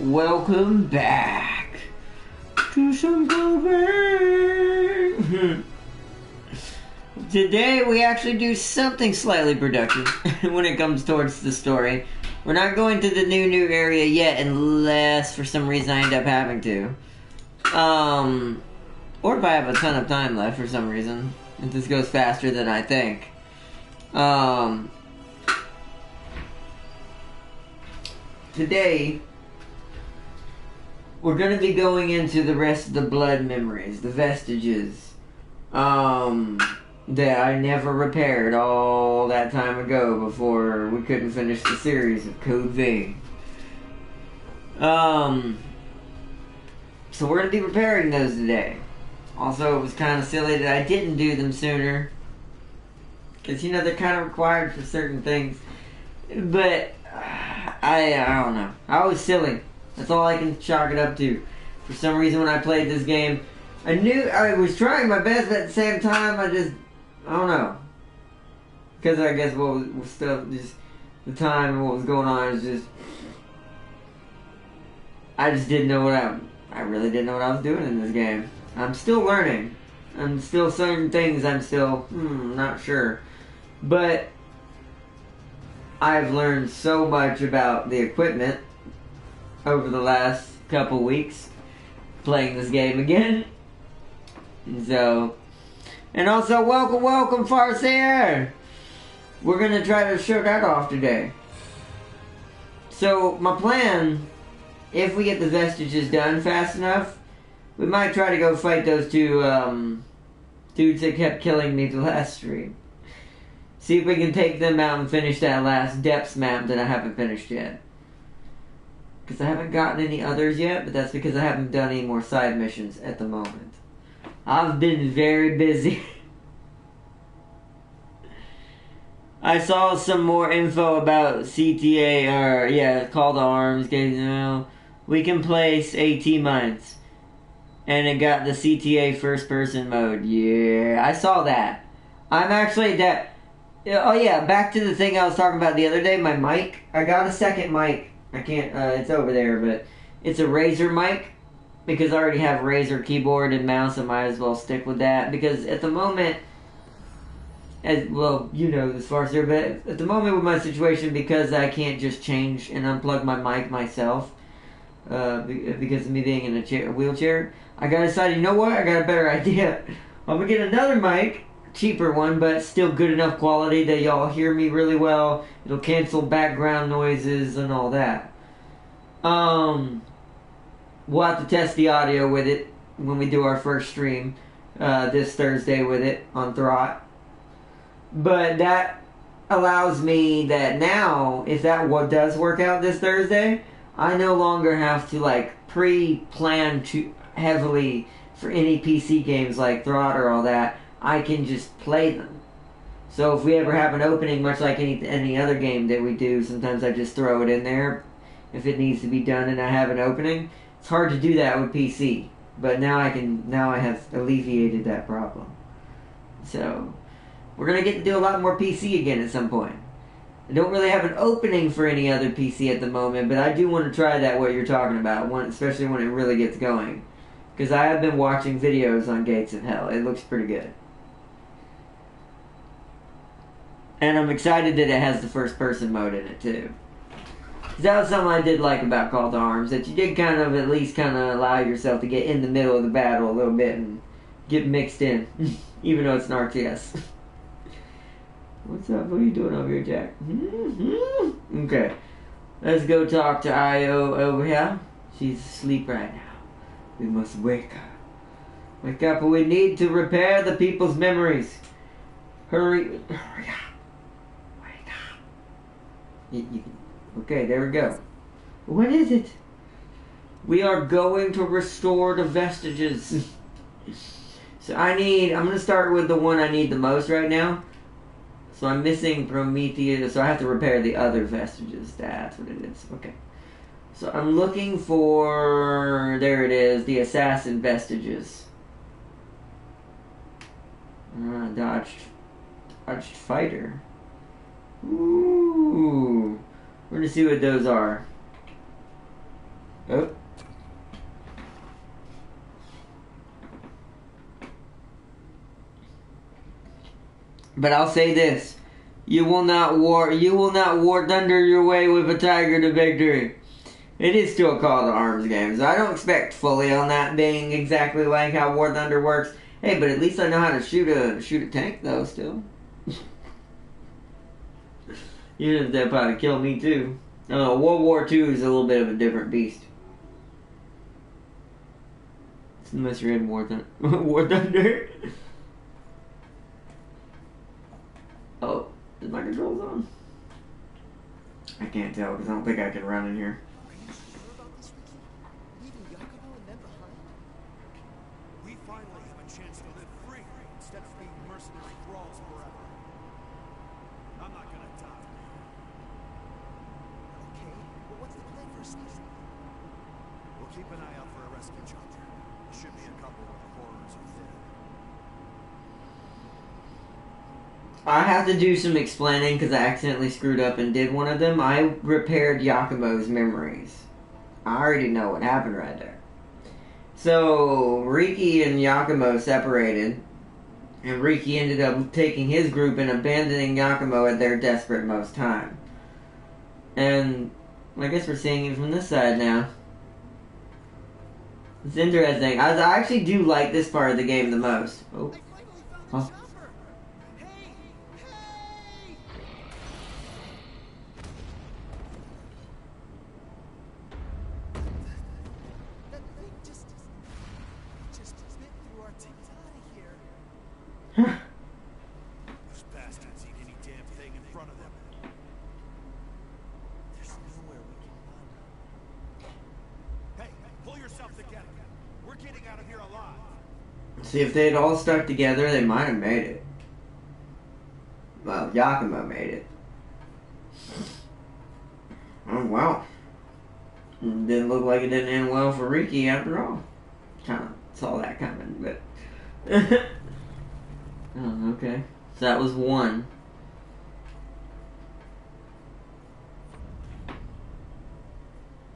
Welcome back to some clothing. Today we actually do something slightly productive when it comes towards the story. We're not going to the new area yet unless for some reason I end up having to. Or if I have a ton of time left for some reason. If this goes faster than I think. Today we're going to be going into the rest of the blood memories, the vestiges, that I never repaired all that time ago before we couldn't finish the series of Code V. So we're going to be repairing those today. Also, it was kind of silly that I didn't do them sooner. Because, you know, they're kind of required for certain things. But, I don't know. I was silly. That's all I can chalk it up to. For some reason, when I played this game, I knew I was trying my best, but at the same time, I don't know. Because I guess what was stuff, just the time and what was going on is just, I just didn't know I really didn't know what I was doing in this game. I'm still learning. I'm still certain things I'm still, not sure. But I've learned so much about the equipment over the last couple weeks playing this game again. So, and also welcome Farseer! We're gonna try to show that off today. So, my plan, if we get the vestiges done fast enough, we might try to go fight those two dudes that kept killing me the last stream. See if we can take them out and finish that last depths map that I haven't finished yet. Because I haven't gotten any others yet, but that's because I haven't done any more side missions at the moment. I've been very busy. I saw some more info about CTA, or call to arms, you know, we can place AT mines. And it got the CTA first person mode. Yeah, I saw that. I'm actually oh yeah, back to the thing I was talking about the other day, my mic. I got a second mic. I can't, it's over there, but it's a Razer mic, because I already have Razer keyboard and mouse, I might as well stick with that, because at the moment, as well, you know this Farser, but at the moment with my situation, because I can't just change and unplug my mic myself, because of me being in a wheelchair, I decided, you know what, I got a better idea. I'm gonna get another mic, cheaper one, but still good enough quality that y'all hear me really well. It'll cancel background noises and all that. We'll have to test the audio with it when we do our first stream this Thursday with it on Throt. But that allows me that now, if that does work out this Thursday, I no longer have to like pre-plan too heavily for any PC games like Throt or all that. I can just play them. So if we ever have an opening, much like any other game that we do, sometimes I just throw it in there if it needs to be done and I have an opening. It's hard to do that with PC, but now I have alleviated that problem. So we're gonna get to do a lot more PC again at some point. I don't really have an opening for any other PC at the moment, but I do want to try that what you're talking about, especially when it really gets going. Because I have been watching videos on Gates of Hell. It looks pretty good. And I'm excited that it has the first person mode in it too. That was something I did like about Call to Arms, that you did kind of at least kind of allow yourself to get in the middle of the battle a little bit and get mixed in, even though it's an RTS. What's up? What are you doing over here, Jack? Okay. Let's go talk to Io over here. She's asleep right now. We must wake her. Wake up, we need to repair the people's memories. Hurry up. Wake up. Okay, there we go. What is it? We are going to restore the vestiges. So I'm going to start with the one I need the most right now. So I'm missing Prometheus, so I have to repair the other vestiges. That's what it is. Okay. So I'm looking for, there it is, the assassin vestiges. Dodged fighter. Ooh. We're going to see what those are. Oh. But I'll say this. You will not war thunder your way with a tiger to victory. It is still a call to arms game, so I don't expect fully on that being exactly like how War Thunder works. Hey, but at least I know how to shoot a tank though still. Even if that probably kill me too. World War II is a little bit of a different beast. Unless you're in War Thunder. Oh, is my controls on? I can't tell because I don't think I can run in here. We finally have a chance to live free instead of being mercenary thralls forever. I'm not gonna die. Okay, but what's the plan for escape? We'll keep an eye out for a rescue charger. There should be a couple of the horrors within. I have to do some explaining because I accidentally screwed up and did one of them. I repaired Yakumo's memories. I already know what happened right there. So, Riki and Yakumo separated, and Riki ended up taking his group and abandoning Yakumo at their desperate most time. And I guess we're seeing it from this side now. It's interesting. I actually do like this part of the game the most. Oh. Huh? Those bastards eat any damn thing in front of them. There's nowhere we can run. Hey, pull yourself together. We're getting out of here alive. See, if they'd all stuck together, they might have made it. Well, Yakumo made it. Oh, wow. Didn't look like it didn't end well for Riki after all. Kind of saw that coming, but... Oh, okay. So that was one.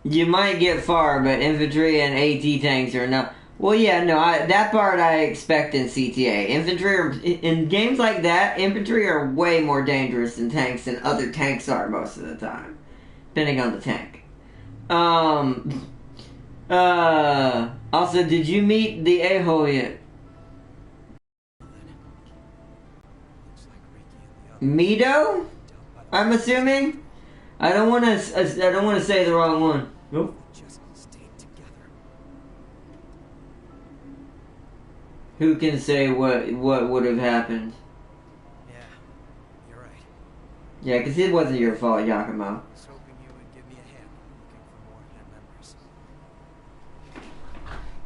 You might get far, but infantry and AT tanks are not... Well, yeah, no, that part I expect in CTA. In games like that, infantry are way more dangerous than tanks than other tanks are most of the time. Depending on the tank. Also, did you meet the a-hole yet? Mido? I'm assuming? I don't want to say the wrong one. Nope. Who can say what would have happened? Yeah, you're right. Yeah, because it wasn't your fault, Yakumo. I was hoping you would give me a hand looking for more memories.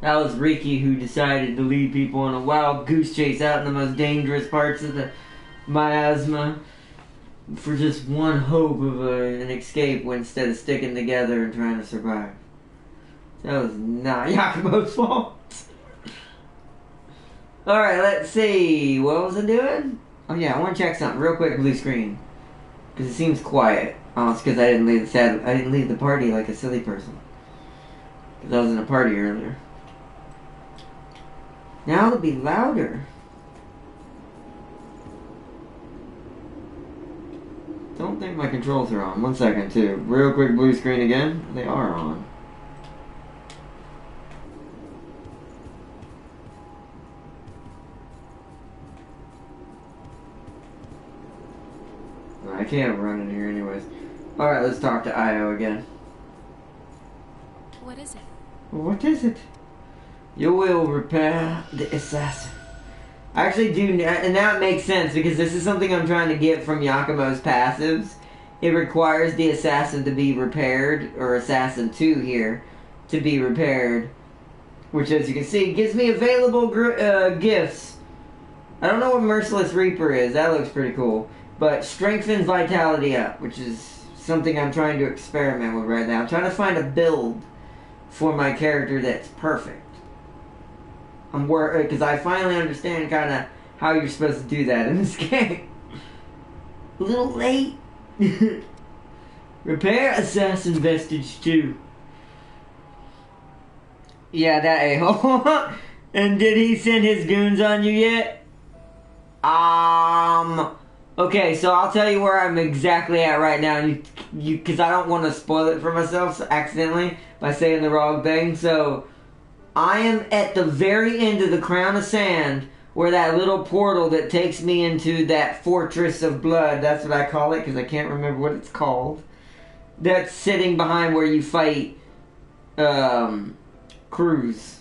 That was Riki who decided to lead people on a wild goose chase out in the most dangerous parts of the miasma for just one hope of an escape instead of sticking together and trying to survive. That was not Yakumo's fault. Alright, let's see. What was I doing? Oh yeah, I want to check something real quick. Blue screen. Because it seems quiet. Oh, it's because I didn't leave the party like a silly person. Because I was in a party earlier. Now it'll be louder. Don't think my controls are on. 1 second, too. Real quick blue screen again. They are on. I can't run in here anyways. Alright, let's talk to Io again. What is it? What is it? You will repair the assassin. I actually do, and that makes sense because this is something I'm trying to get from Yakumo's passives. It requires the assassin to be repaired, or assassin 2 here, to be repaired. Which, as you can see, gives me available gifts. I don't know what Merciless Reaper is. That looks pretty cool. But strengthens vitality up, which is something I'm trying to experiment with right now. I'm trying to find a build for my character that's perfect. Because I finally understand kind of how you're supposed to do that in this game. A little late. Repair Assassin Vestige 2. Yeah, that a-hole. And did he send his goons on you yet? Okay, so I'll tell you where I'm exactly at right now, because I don't want to spoil it for myself accidentally by saying the wrong thing. So I am at the very end of the Crown of Sand, where that little portal that takes me into that Fortress of Blood, that's what I call it, because I can't remember what it's called. That's sitting behind where you fight, Cruz.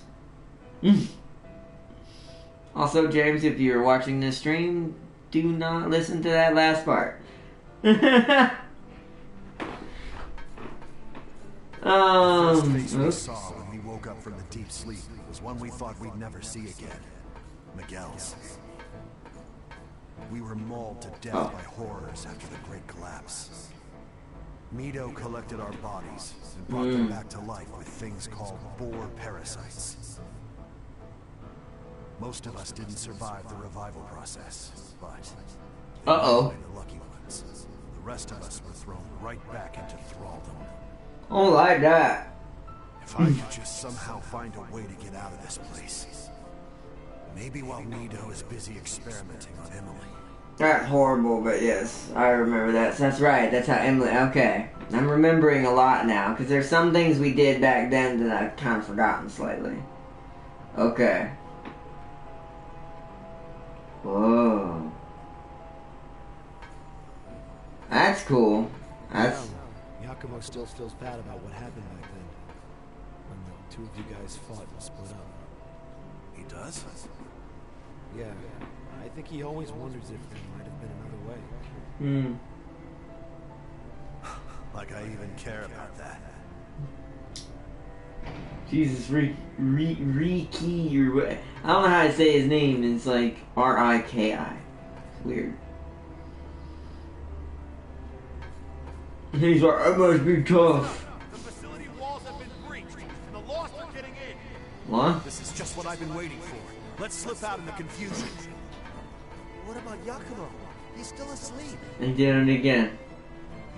Also, James, if you're watching this stream, do not listen to that last part. The first face we saw when we woke up from the deep sleep was one we thought we'd never see again. Miguel's. We were mauled to death by horrors after the Great Collapse. Mito collected our bodies and brought them back to life with things called boar parasites. Most of us didn't survive the revival process, but the lucky ones. The rest of us were thrown right back into thraldom. Oh, like that. If I could just somehow find a way to get out of this place. Maybe while Mito is busy experimenting on Emily. That's horrible, but yes, I remember that. So that's right, that's how Emily... Okay. I'm remembering a lot now, because there's some things we did back then that I've kind of forgotten slightly. Okay. Whoa. That's cool. That's... Yakumo still feels bad about what happened back then. When the two of you guys fought and split up. He does? Yeah. I think he always wonders if there might have been another way. Like I even care about that. Jesus, Riki, or what? I don't know how to say his name. It's like R-I-K-I. It's weird. He's like, I must be tough. The facility walls have been breached, and the Lost are getting in. What? This is just what I've been waiting for. Let's slip out in the confusion. What about Yakumo? He's still asleep. He's doing it again.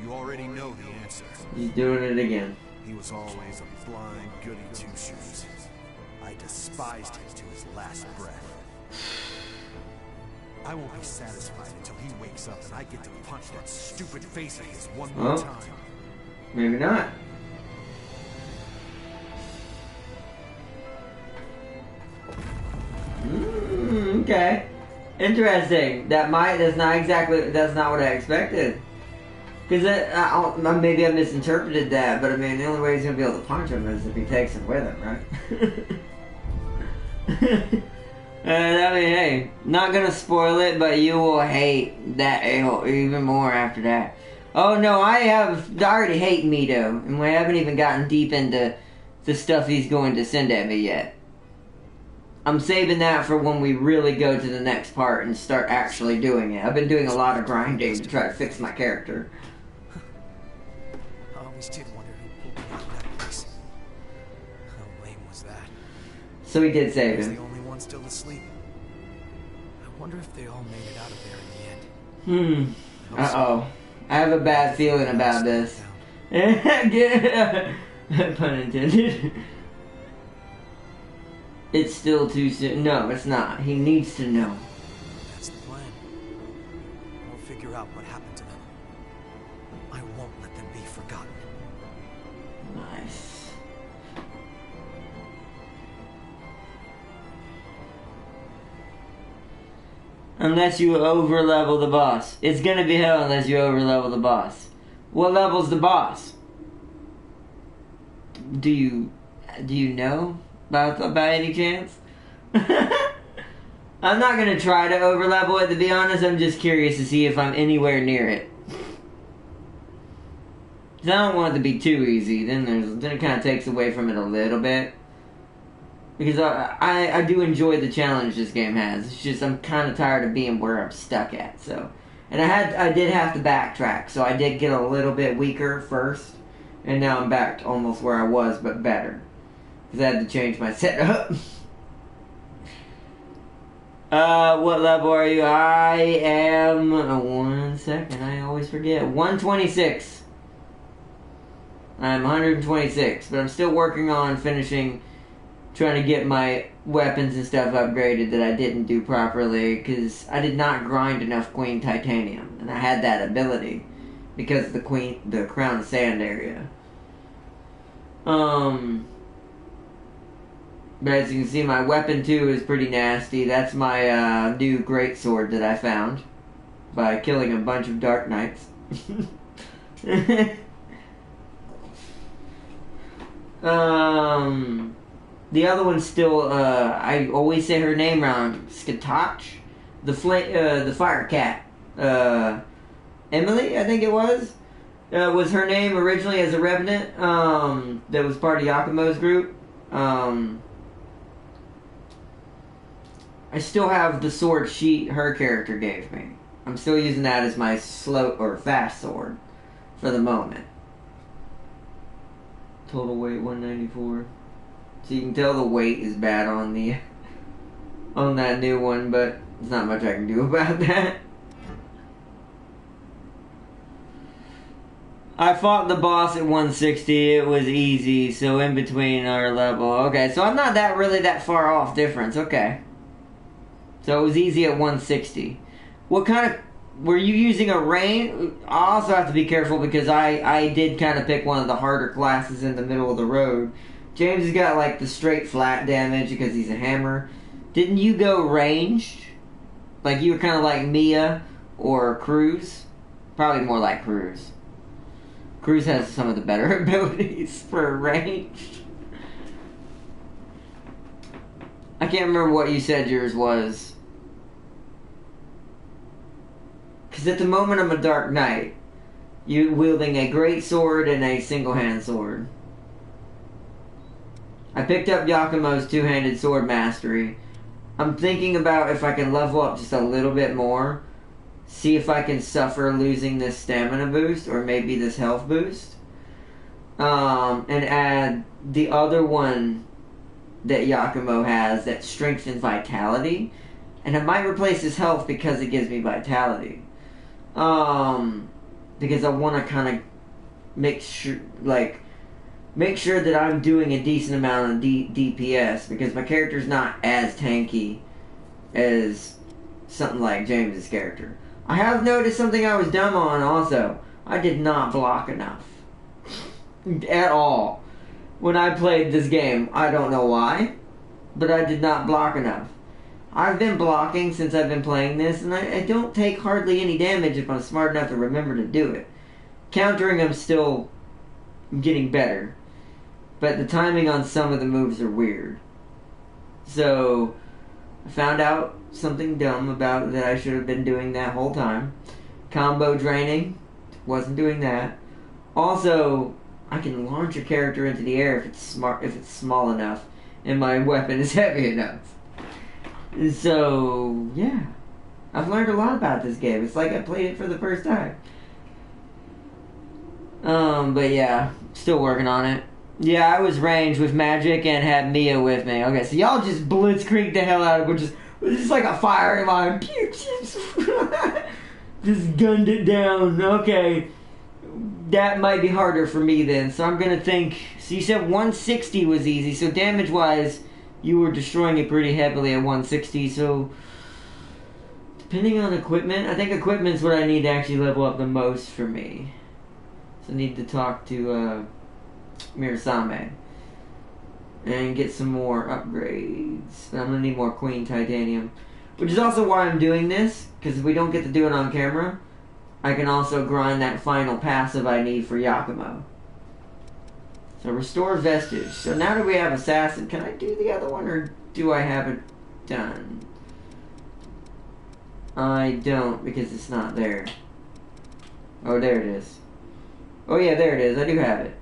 You already know the answer. He's doing it again. He was always a blind goody two-shoes. I despised him to his last breath. I won't be satisfied until he wakes up and I get to punch that stupid face of his one more time. Maybe not. Okay. Interesting. That's not what I expected. Because maybe I misinterpreted that, but I mean, the only way he's going to be able to punch him is if he takes him with him, right? I mean, hey, not going to spoil it, but you will hate that a-hole even more after that. Oh no, I already hate Mito, and we haven't even gotten deep into the stuff he's going to send at me yet. I'm saving that for when we really go to the next part and start actually doing it. I've been doing a lot of grinding to try to fix my character. I always did wonder who pulled me out of that place. How lame was that? So he did save He's him. the only one still asleep. I wonder if they all made it out of there in the end. Uh-oh. I have a bad feeling about this. Pun intended. It's still too soon. No, it's not. He needs to know. That's the plan. We'll figure out what happened to them. I won't let them be forgotten. Nice. Unless you over-level the boss. It's gonna be hell unless you over-level the boss. What level's the boss? Do you know? By any chance? I'm not gonna try to over-level it, to be honest. I'm just curious to see if I'm anywhere near it. 'Cause I don't want it to be too easy. Then it kind of takes away from it a little bit. Because I do enjoy the challenge this game has. It's just I'm kind of tired of being where I'm stuck at. So, and I did have to backtrack. So I did get a little bit weaker first, and now I'm back to almost where I was, but better. Because I had to change my setup. What level are you? I am... 1 second, I always forget. 126. I'm 126, but I'm still working on finishing trying to get my weapons and stuff upgraded that I didn't do properly because I did not grind enough Queen Titanium, and I had that ability because of the Crown of Sand area. But as you can see, my weapon too is pretty nasty. That's my new greatsword that I found by killing a bunch of Dark Knights. The other one's still, I always say her name wrong, Skatach, the fire cat. Emily, I think it was her name originally as a Revenant, that was part of Yakumo's group. I still have the sword her character gave me. I'm still using that as my slow or fast sword for the moment. Total weight 194. So you can tell the weight is bad on that new one, but there's not much I can do about that. I fought the boss at 160. It was easy, so in between our level. Okay, so I'm not really that far off difference. Okay. So it was easy at 160. What kind of... Were you using a range? I also have to be careful because I did kind of pick one of the harder classes in the middle of the road. James has got like the straight flat damage because he's a hammer. Didn't you go ranged? Like you were kind of like Mia or Cruz? Probably more like Cruz. Cruz has some of the better abilities for ranged. I can't remember what you said yours was. Because at the moment I'm a Dark Knight. You're wielding a great sword and a single-hand sword. I picked up Yakumo's two-handed sword mastery. I'm thinking about if I can level up just a little bit more. See if I can suffer losing this stamina boost or maybe this health boost. And add the other one that Yakumo has, that strength and vitality. And I might replace his health because it gives me vitality. Because I want to kind of make sure that I'm doing a decent amount of DPS, because my character's not as tanky as something like James's character. I have noticed something I was dumb on also. I did not block enough. At all. When I played this game, I don't know why, but I did not block enough. I've been blocking since I've been playing this, and I don't take hardly any damage if I'm smart enough to remember to do it. Countering, I'm still getting better, but the timing on some of the moves are weird. So, I found out something dumb about that I should have been doing that whole time. Combo draining, wasn't doing that. Also, I can launch a character into the air if it's small enough, and my weapon is heavy enough. So, yeah. I've learned a lot about this game. It's like I played it for the first time. But yeah, still working on it. Yeah, I was ranged with Magic and had Mia with me. Okay, so y'all just blitzkrieg the hell out of it. Just like a firing line. Just gunned it down. Okay. That might be harder for me then. So I'm gonna think... So you said 160 was easy. So damage-wise... You were destroying it pretty heavily at 160, so depending on equipment, I think equipment's what I need to actually level up the most for me. So I need to talk to Mirasame and get some more upgrades. I'm gonna need more Queen Titanium, which is also why I'm doing this, because if we don't get to do it on camera, I can also grind that final passive I need for Yakumo. So restore vestige. So now that we have assassin, can I do the other one or do I have it done? I don't, because it's not there. Oh, there it is. Oh yeah, there it is. I do have it.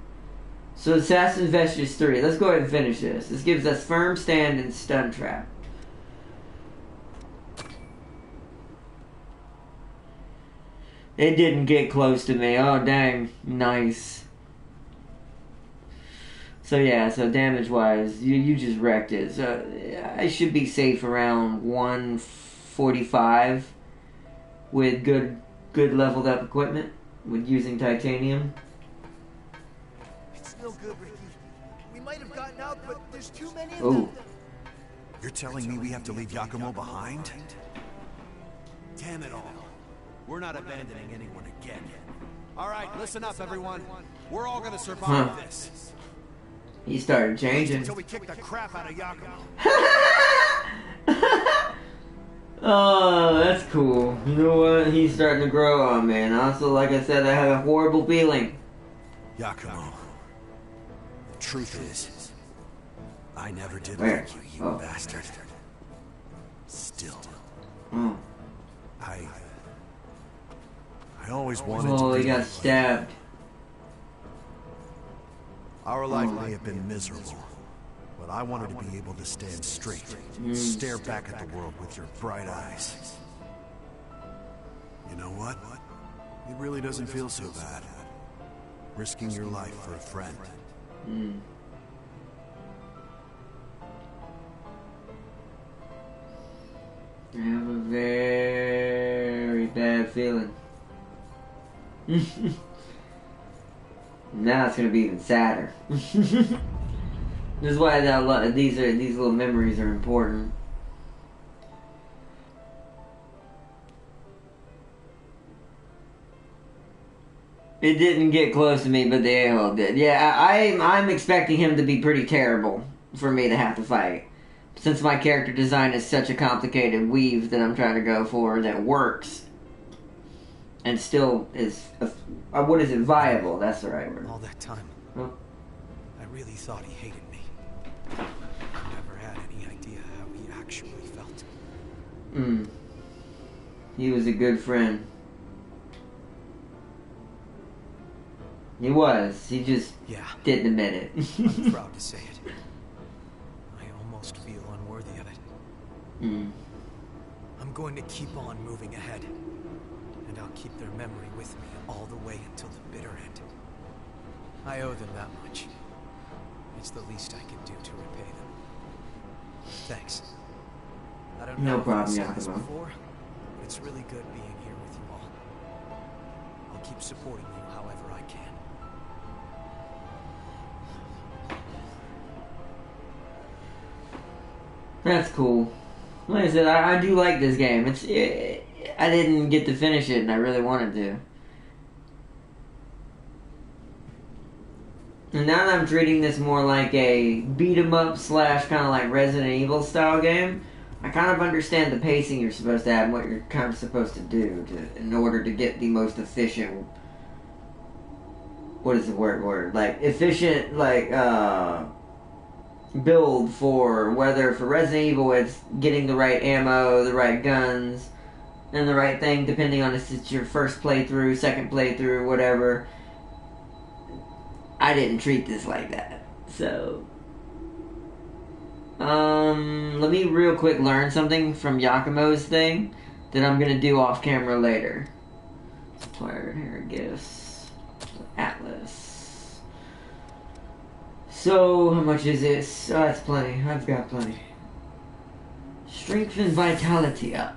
So assassin vestige 3. Let's go ahead and finish this. This gives us firm stand and stun trap. It didn't get close to me. Oh dang, nice. So yeah, so damage-wise, you just wrecked it. So I should be safe around 145 with good leveled up equipment with using titanium. It's no good, Ricky. We might have gotten out, but there's too many of Oh. them. You're telling me we have to leave Yakumo behind? Damn it all. We're not abandoning anyone again. All right, listen up, everyone. We're all gonna survive this. He started changing. Until we kick the crap out of Yakumo. Oh, that's cool. You know what? He's starting to grow on me. And also, like I said, I have a horrible feeling. Yakumo. The truth is, I never did Where? like you, Oh. bastard. Still, Oh, I always wanted oh to he be got like stabbed. Our life may have been miserable, but I wanted to be able to stand straight and stare back at the world with your bright eyes. You know what? It really doesn't feel so bad. Risking your life for a friend. I have a very bad feeling. Now it's gonna be even sadder. This is why these little memories are important. It didn't get close to me, but the a-hole did. Yeah, I'm expecting him to be pretty terrible for me to have to fight. Since my character design is such a complicated weave that I'm trying to go for that works. And still is, what is it, viable? That's the right word. All that time, Huh? I really thought he hated me. I never had any idea how he actually felt. He was a good friend. He was. He just Yeah, didn't admit it. I'm proud to say it. I almost feel unworthy of it. I'm going to keep on moving ahead. And I'll keep their memory with me all the way until the bitter end. I owe them that much. It's the least I can do to repay them. Thanks. I don't No know problem, if I've said this Yakumo. before, but it's really good being here with you all. I'll keep supporting you however I can. That's cool. Like I said, I do like this game. I didn't get to finish it, and I really wanted to. And now that I'm treating this more like a beat-em-up / kind of like Resident Evil style game, I kind of understand the pacing you're supposed to have and what you're kind of supposed to do in order to get the most efficient. What is the word? Like efficient, build for whether for Resident Evil it's getting the right ammo, the right guns, and the right thing depending on if it's your first playthrough, second playthrough, whatever. I didn't treat this like that. So let me real quick learn something from Yakumo's thing that I'm gonna do off camera later. Supplier here gifts. Atlas. So, how much is this? Oh, that's plenty. I've got plenty. Strength and vitality up.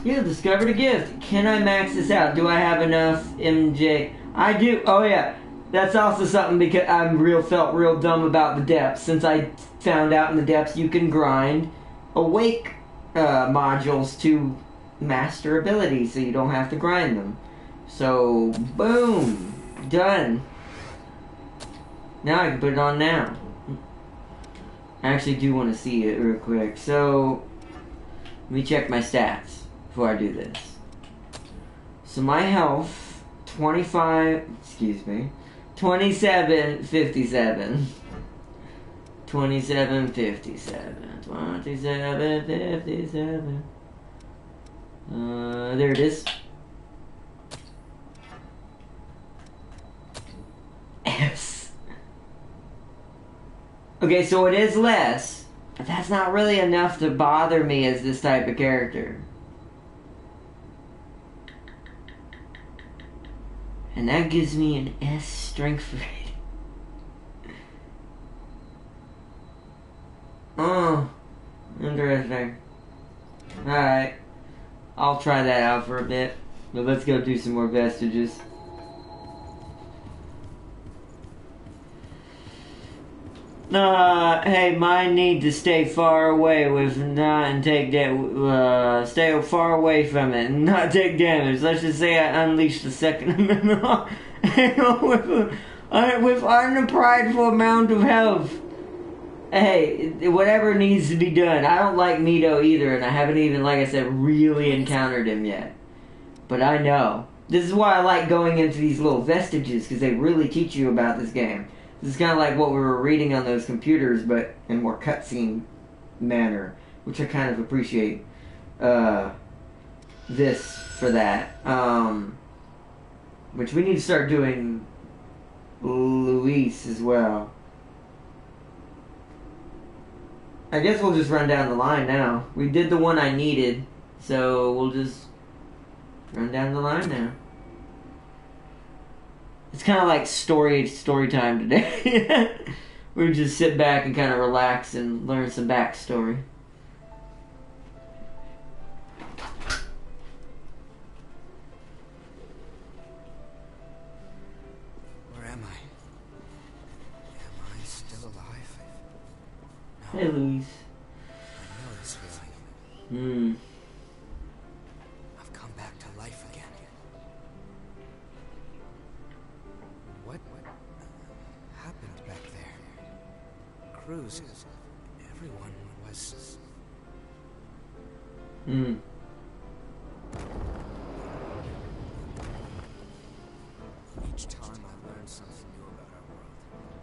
You discovered a gift. Can I max this out? Do I have enough MJ? I do. Oh, yeah. That's also something because I felt real dumb about the depths. Since I found out in the depths you can grind awake modules to master abilities so you don't have to grind them. So, boom. Done. Now I can put it on now. I actually do want to see it real quick. So, let me check my stats before I do this. So my health, 2757. 2757. 2757. There it is. S. Okay, so it is less, but that's not really enough to bother me as this type of character. And that gives me an S strength rating. Oh, interesting. Alright. I'll try that out for a bit. But let's go do some more vestiges. Hey, mine need to stay far away with not and take stay far away from it and not take damage. Let's just say I unleashed the Second Amendment law with a prideful amount of health. Hey, whatever needs to be done. I don't like Mito either, and I haven't even, like I said, really encountered him yet. But I know. This is why I like going into these little vestiges, because they really teach you about this game. This is kind of like what we were reading on those computers, but in more cutscene manner, which I kind of appreciate this for that. Which we need to start doing Luis as well. I guess we'll just run down the line now. We did the one I needed, so we'll just run down the line now. It's kind of like story time today. We just sit back and kind of relax and learn some backstory. Where am I? Am I still alive? No. Hey, Louise. I know this feeling. Hmm. I've come back to life again. What happened back there? Cruz, everyone was... Hmm. Each time I learned something new about our world,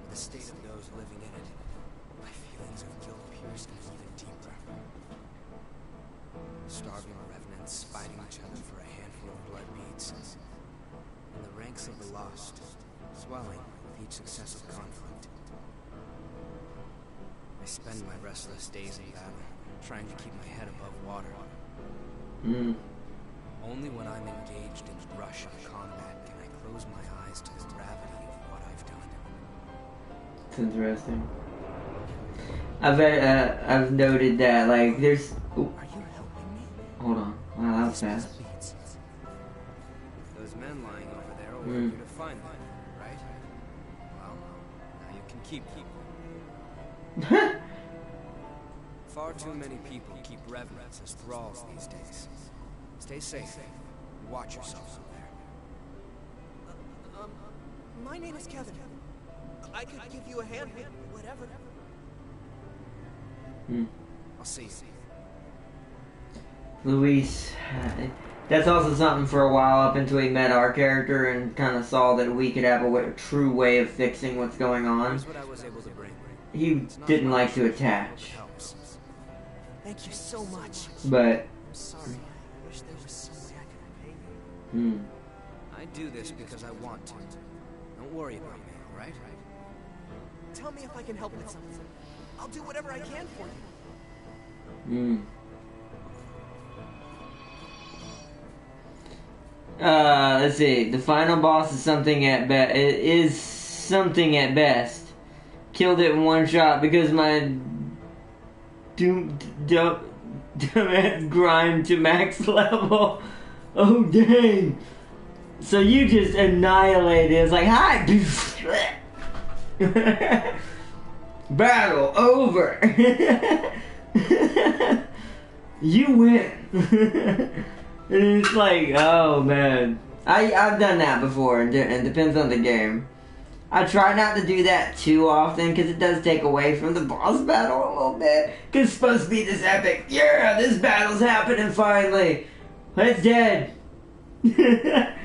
the state of those living in it, my feelings of guilt pierced me even deeper. Starving revenants fighting each other for a handful of blood beads, and the ranks of the lost swelling with each successive conflict. I spend my restless days in battle, trying to keep my head above water. Hmm. Only when I'm engaged in the rush of combat can I close my eyes to the gravity of what I've done. It's interesting. I've noted that, like, there's... Ooh. Are you helping me? Hold on. Wow, that was fast. Those men lying over there will want you to find them, right? Well, now you can keep them. Far too many people keep revenants as thralls these days. Stay safe. Watch yourself out there. My name is Kevin. I could give you a hand with whatever. I'll see you. Luis. That's also something for a while up until we met our character and kind of saw that we could have a true way of fixing what's going on. Here's what I was able to bring. He didn't like to attach. Thank you so much. But... I'm sorry. I wish there was some way I could repay you. I do this because I want to. Don't worry about me, alright? Tell me if I can help with something. I'll do whatever I can for you. Let's see. The final boss is something at best. It is something at best. Killed it in one shot because my dumbass grind to max level. Oh dang! So you just annihilated. It's like hi. Battle over. You win. And it's like, oh man, I've done that before, and it depends on the game. I try not to do that too often because it does take away from the boss battle a little bit. Because it's supposed to be this epic, yeah, this battle's happening finally. But it's dead. Back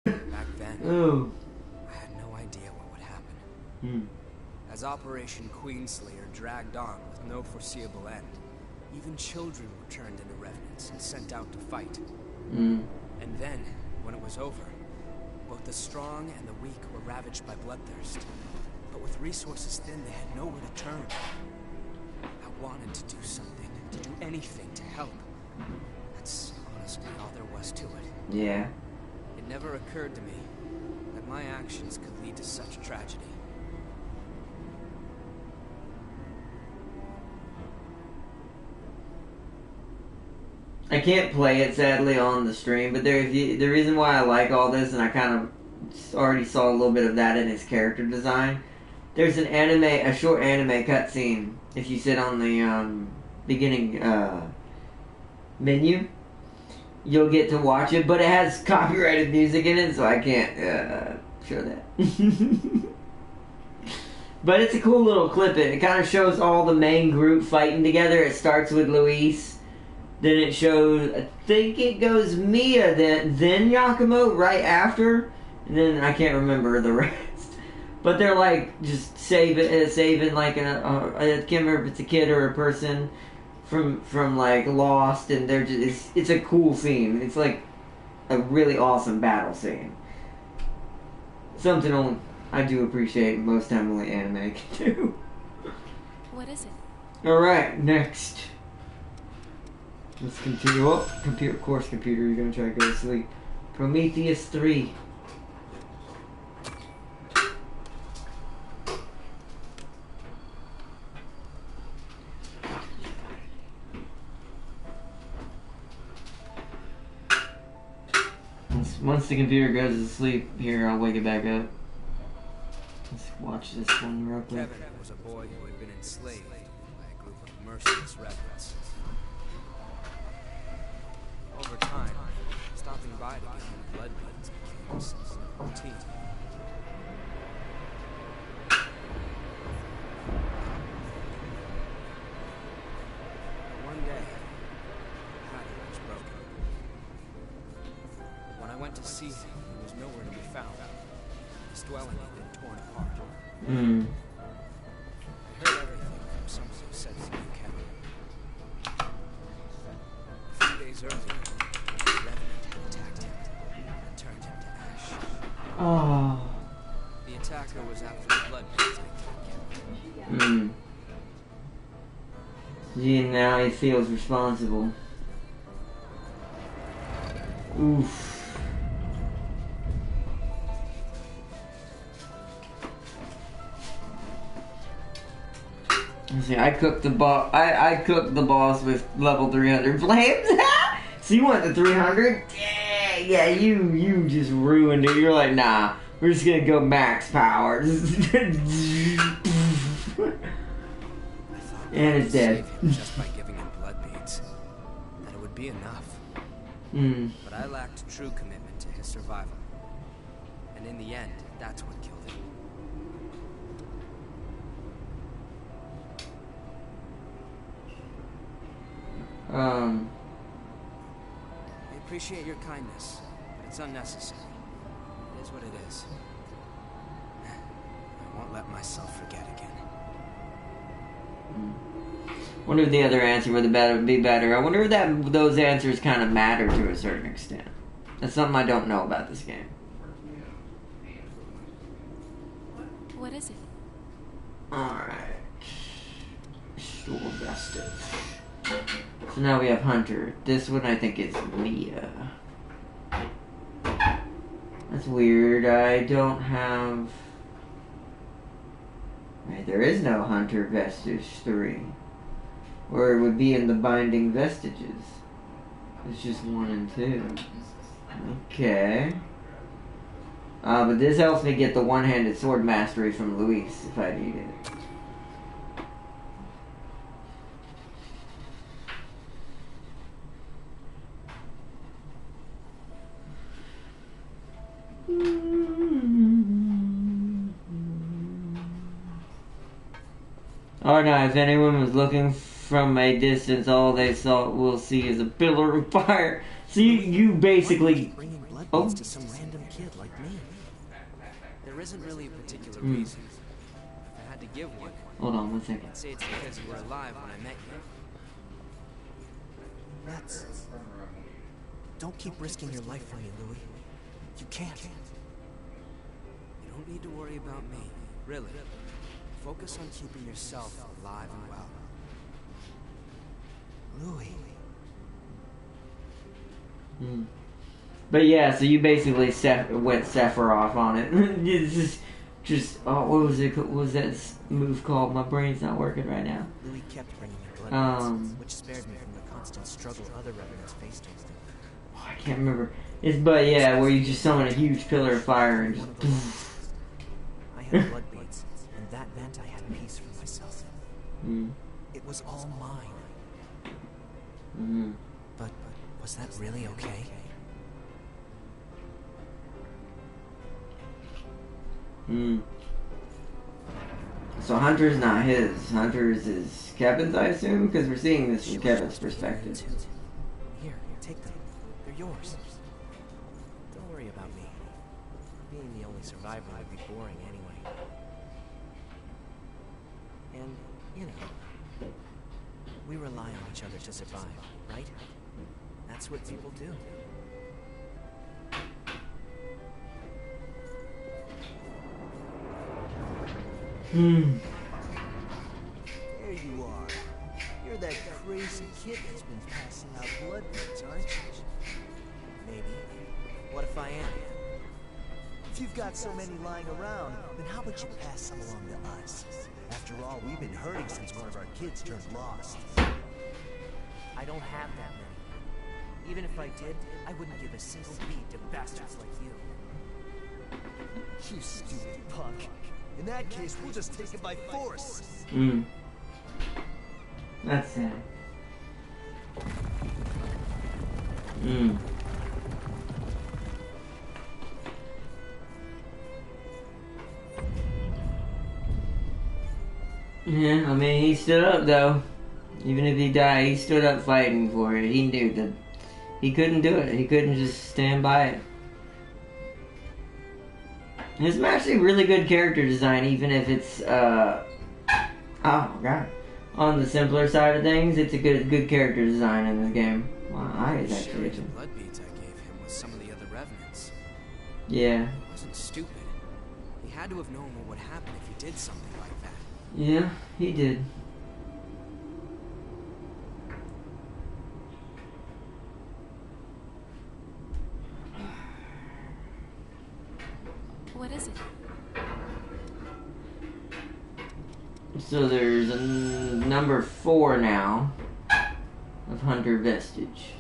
then, Oh. I had no idea what would happen. As Operation Queenslayer dragged on with no foreseeable end, even children were turned into revenants and sent out to fight. And then, when it was over, both the strong and the weak were ravaged by bloodthirst. But with resources thin, they had nowhere to turn. I wanted to do something, to do anything to help. That's honestly all there was to it. Yeah. It never occurred to me that my actions could lead to such tragedy. I can't play it sadly on the stream, but the reason why I like all this, and I kind of already saw a little bit of that in his character design, there's an anime, a short anime cutscene. If you sit on the beginning menu, you'll get to watch it. But it has copyrighted music in it, so I can't show that. But it's a cool little clip. It kind of shows all the main group fighting together. It starts with Luis. Then it shows, I think it goes Mia, then Yakumo right after. And then I can't remember the rest. But they're like just saving like I can't remember if it's a kid or a person from like Lost. And they're just, it's a cool scene. It's like a really awesome battle scene. Something only I do appreciate most time only anime can do. What is it? Alright, next. Let's continue. Oh, computer, course computer, you're gonna try to go to sleep. Prometheus 3. Once the computer goes to sleep, here, I'll wake it back up. Let's watch this one real quick. Kevin was a boy who had been enslaved by a group of merciless rebels. Over time, stopping by to give him blood beads became something of a routine. One day, the pattern was broken. When I went to see him, he was nowhere to be found. His dwelling had been torn apart. I heard everything from someone who said he knew Kevin. A few days earlier, the Revenant had attacked him and turned him to ash. Oh. The attacker was after the blood beads I took Kevin. See, now he feels responsible. Oof. See, I cooked the boss. I cooked the boss with level 300 flames. So you want the 300? Yeah. You just ruined it. You're like, nah. We're just gonna go max power. And it's dead. Just by giving him blood beads, that it would be enough. But I lacked true commitment to his survival, and in the end, that's what killed him. I appreciate your kindness, but it's unnecessary. It is what it is. I won't let myself forget again. Wonder if the other answer would be better. I wonder if those answers kind of matter to a certain extent. That's something I don't know about this game. What is it? Alright. Store vestige. So now we have Hunter. This one I think is Mia. That's weird. I don't have... Right, there is no Hunter Vestige 3. Or it would be in the Binding Vestiges. It's just 1 and 2. Okay. But this helps me get the one-handed sword mastery from Luis if I need it. Alright, now, if anyone was looking from a distance, all they will see is a pillar of fire. So you basically... Bringing blood beads to some random kid like me. There isn't really a particular reason. If I had to give one, Hold on 1 second. I'd say it's because you were alive when I met you. That's... Don't keep risking your life for me, Louis. You can't. You don't need to worry about me, really. Focus on keeping yourself alive and well. Louis. But yeah, so you basically went Sephiroth on it. It's just oh, what was it? What was that move called? My brain's not working right now. Louis kept bringing me blood beads, which spared me from the constant struggle other revenants faced against him. Oh, I can't remember. But yeah, where you just summon a huge pillar of fire and just... I had blood beads, and that meant I had peace for myself. It was all mine. But was that really okay? So Hunter's not his. Hunter's is Kevin's, I assume, because we're seeing this from Kevin's perspective. Here, take them. They're yours. Don't worry about me. Being the only survivor would be boring anyway. And, you know, we rely on each other to survive, right? That's what people do. There you are. You're that crazy kid that's been passing out blood beads, aren't you? Maybe. What if I am? If you've got so many lying around, then how about you pass some along to us? After all, we've been hurting since one of our kids turned lost. I don't have that many. Even if I did, I wouldn't give a single bead to bastards like you. You stupid punk. In that case, we'll just take it by force. That's sad. Yeah, I mean, he stood up though. Even if he died, he stood up fighting for it. He knew that he couldn't do it. He couldn't just stand by it. It's actually really good character design, even if it's oh god, on the simpler side of things. It's a good character design in this game. Wow, I is actually the blood beads I gave him with some of the other revenants. Yeah. He wasn't stupid. He had to have known what would happen if he did something like that. Yeah, he did. What is it? So there's a number 4 now of Hunter Vestige.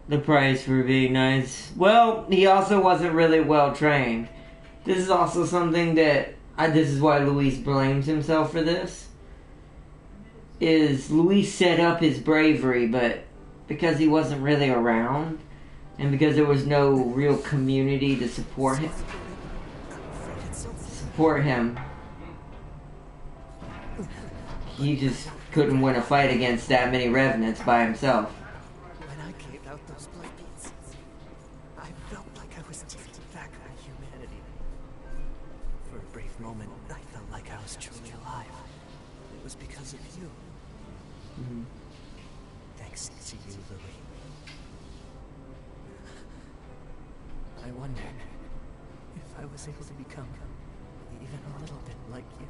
The price for being nice. Well, he also wasn't really well trained. This is also something that this is why Luis blames himself for this. Is Luis set up his bravery, but because he wasn't really around, and because there was no real community to support him, he just couldn't win a fight against that many revenants by himself. When I gave out those blood beads, I felt like I was taking back my humanity. For a brief moment, I felt like I was truly alive. It was because of you. Thanks to you, Louis. I wonder if I was able to become even a little bit like you.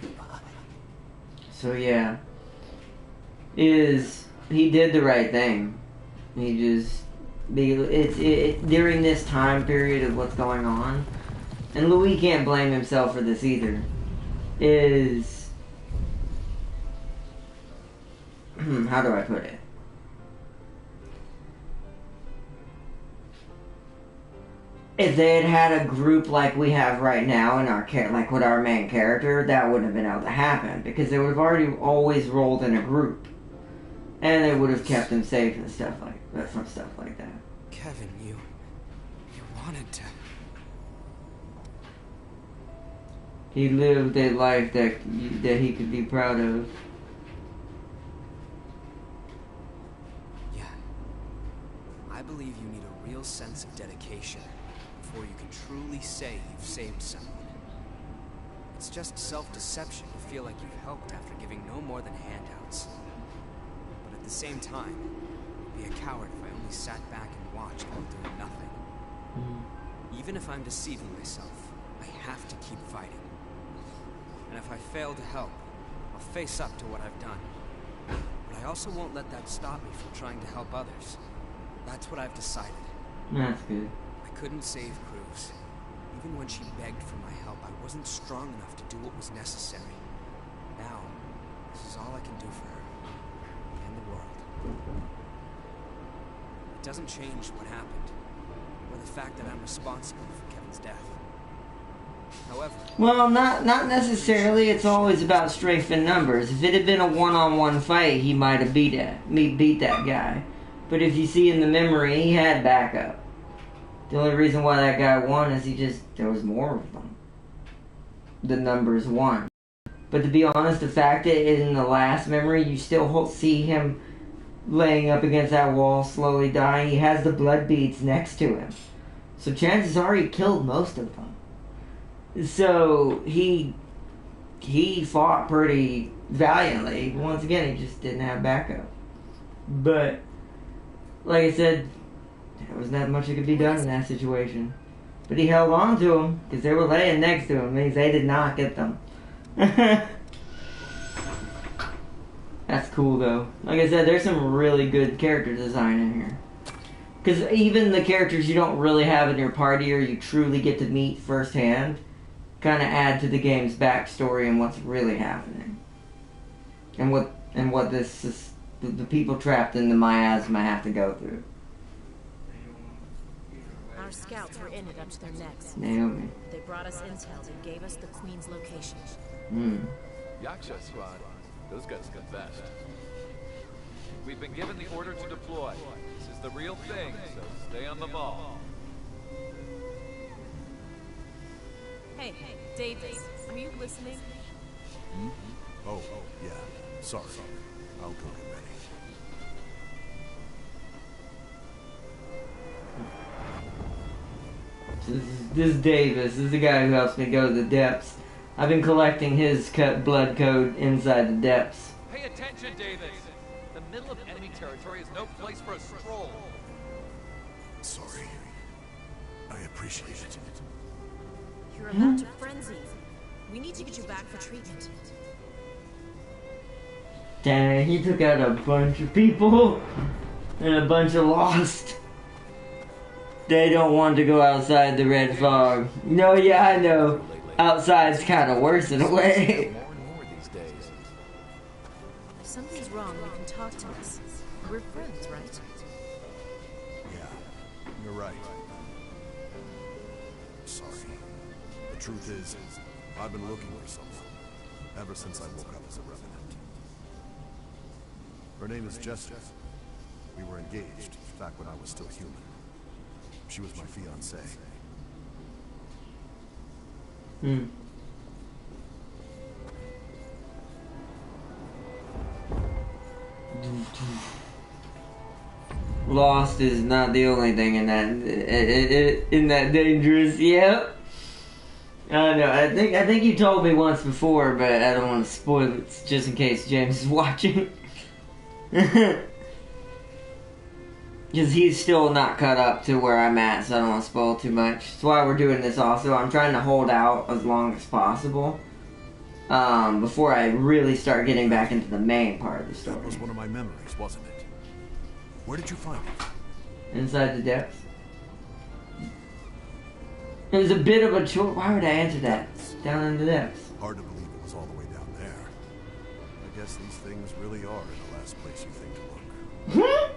Goodbye. So yeah, he did the right thing. He just during this time period of what's going on, and Louis can't blame himself for this either. How do I put it? If they had had a group like we have right now in our like with our main character, that wouldn't have been able to happen because they would have already always rolled in a group, and they would have kept him safe and stuff like from stuff like that. Kevin, you wanted to. He lived a life that he could be proud of. Yeah, I believe you need a real sense of dedication before you can truly say you've saved someone. It's just self-deception to feel like you've helped after giving no more than handouts. But at the same time, I'd be a coward if I only sat back and watched while doing nothing. Even if I'm deceiving myself, I have to keep fighting. And if I fail to help, I'll face up to what I've done. But I also won't let that stop me from trying to help others. That's what I've decided. That's good. I couldn't save Cruz. Even when she begged for my help, I wasn't strong enough to do what was necessary. Now, this is all I can do for her. And the world. It doesn't change what happened. or the fact that I'm responsible for Kevin's death. However, Well, not necessarily. It's always about strength in numbers. If it had been a one-on-one fight, he might have beat that guy. But if you see in the memory, he had backup. The only reason why that guy won is there was more of them. The numbers won. But to be honest, the fact that in the last memory, you still see him laying up against that wall, slowly dying. He has the blood beads next to him. So chances are he killed most of them. So he fought pretty valiantly. Once again, he just didn't have backup. But, like I said, there wasn't that much that could be done in that situation. But he held on to them, because they were laying next to him. Means they did not get them. That's cool, though. Like I said, there's some really good character design in here. Because even the characters you don't really have in your party or you truly get to meet firsthand kind of add to the game's backstory and what's really happening. And what the people trapped in the miasma have to go through. Our scouts were in it up to their necks. Naomi. They brought us intel and gave us the Queen's location. Yaksha squad, those guys got best. We've been given the order to deploy. This is the real thing, so stay on the ball. Hey, Davis, are you listening? Oh, yeah. Sorry. I'll go get ready. This is Davis. This is the guy who helps me go to the depths. I've been collecting his blood code inside the depths. Pay attention, Davis! The middle of enemy territory is no place for a stroll. Sorry. I appreciate it. You're about to frenzy. We need to get you back for treatment. Dang, he took out a bunch of people and a bunch of lost. They don't want to go outside the red fog. No, yeah, I know. Outside's kind of worse in a way. More and more these days. If something's wrong, you can talk to us. We're friends, right? Yeah, you're right. Sorry. The truth is, I've been looking for someone ever since I woke up as a revenant. Her name is Jessica. We were engaged back when I was still human. She was my fiancée. Lost is not the only thing in that dangerous. Yep. I know. I think you told me once before, but I don't want to spoil it just in case James is watching. Because he's still not caught up to where I'm at, so I don't want to spoil too much. That's why we're doing this also. I'm trying to hold out as long as possible before I really start getting back into the main part of the story. That was one of my memories, wasn't it? Where did you find it? Inside the depths. It was a bit of a chore. Why would I answer that? Down in the depths. Hard to believe it was all the way down there. I guess these things really are in the last place you think to look.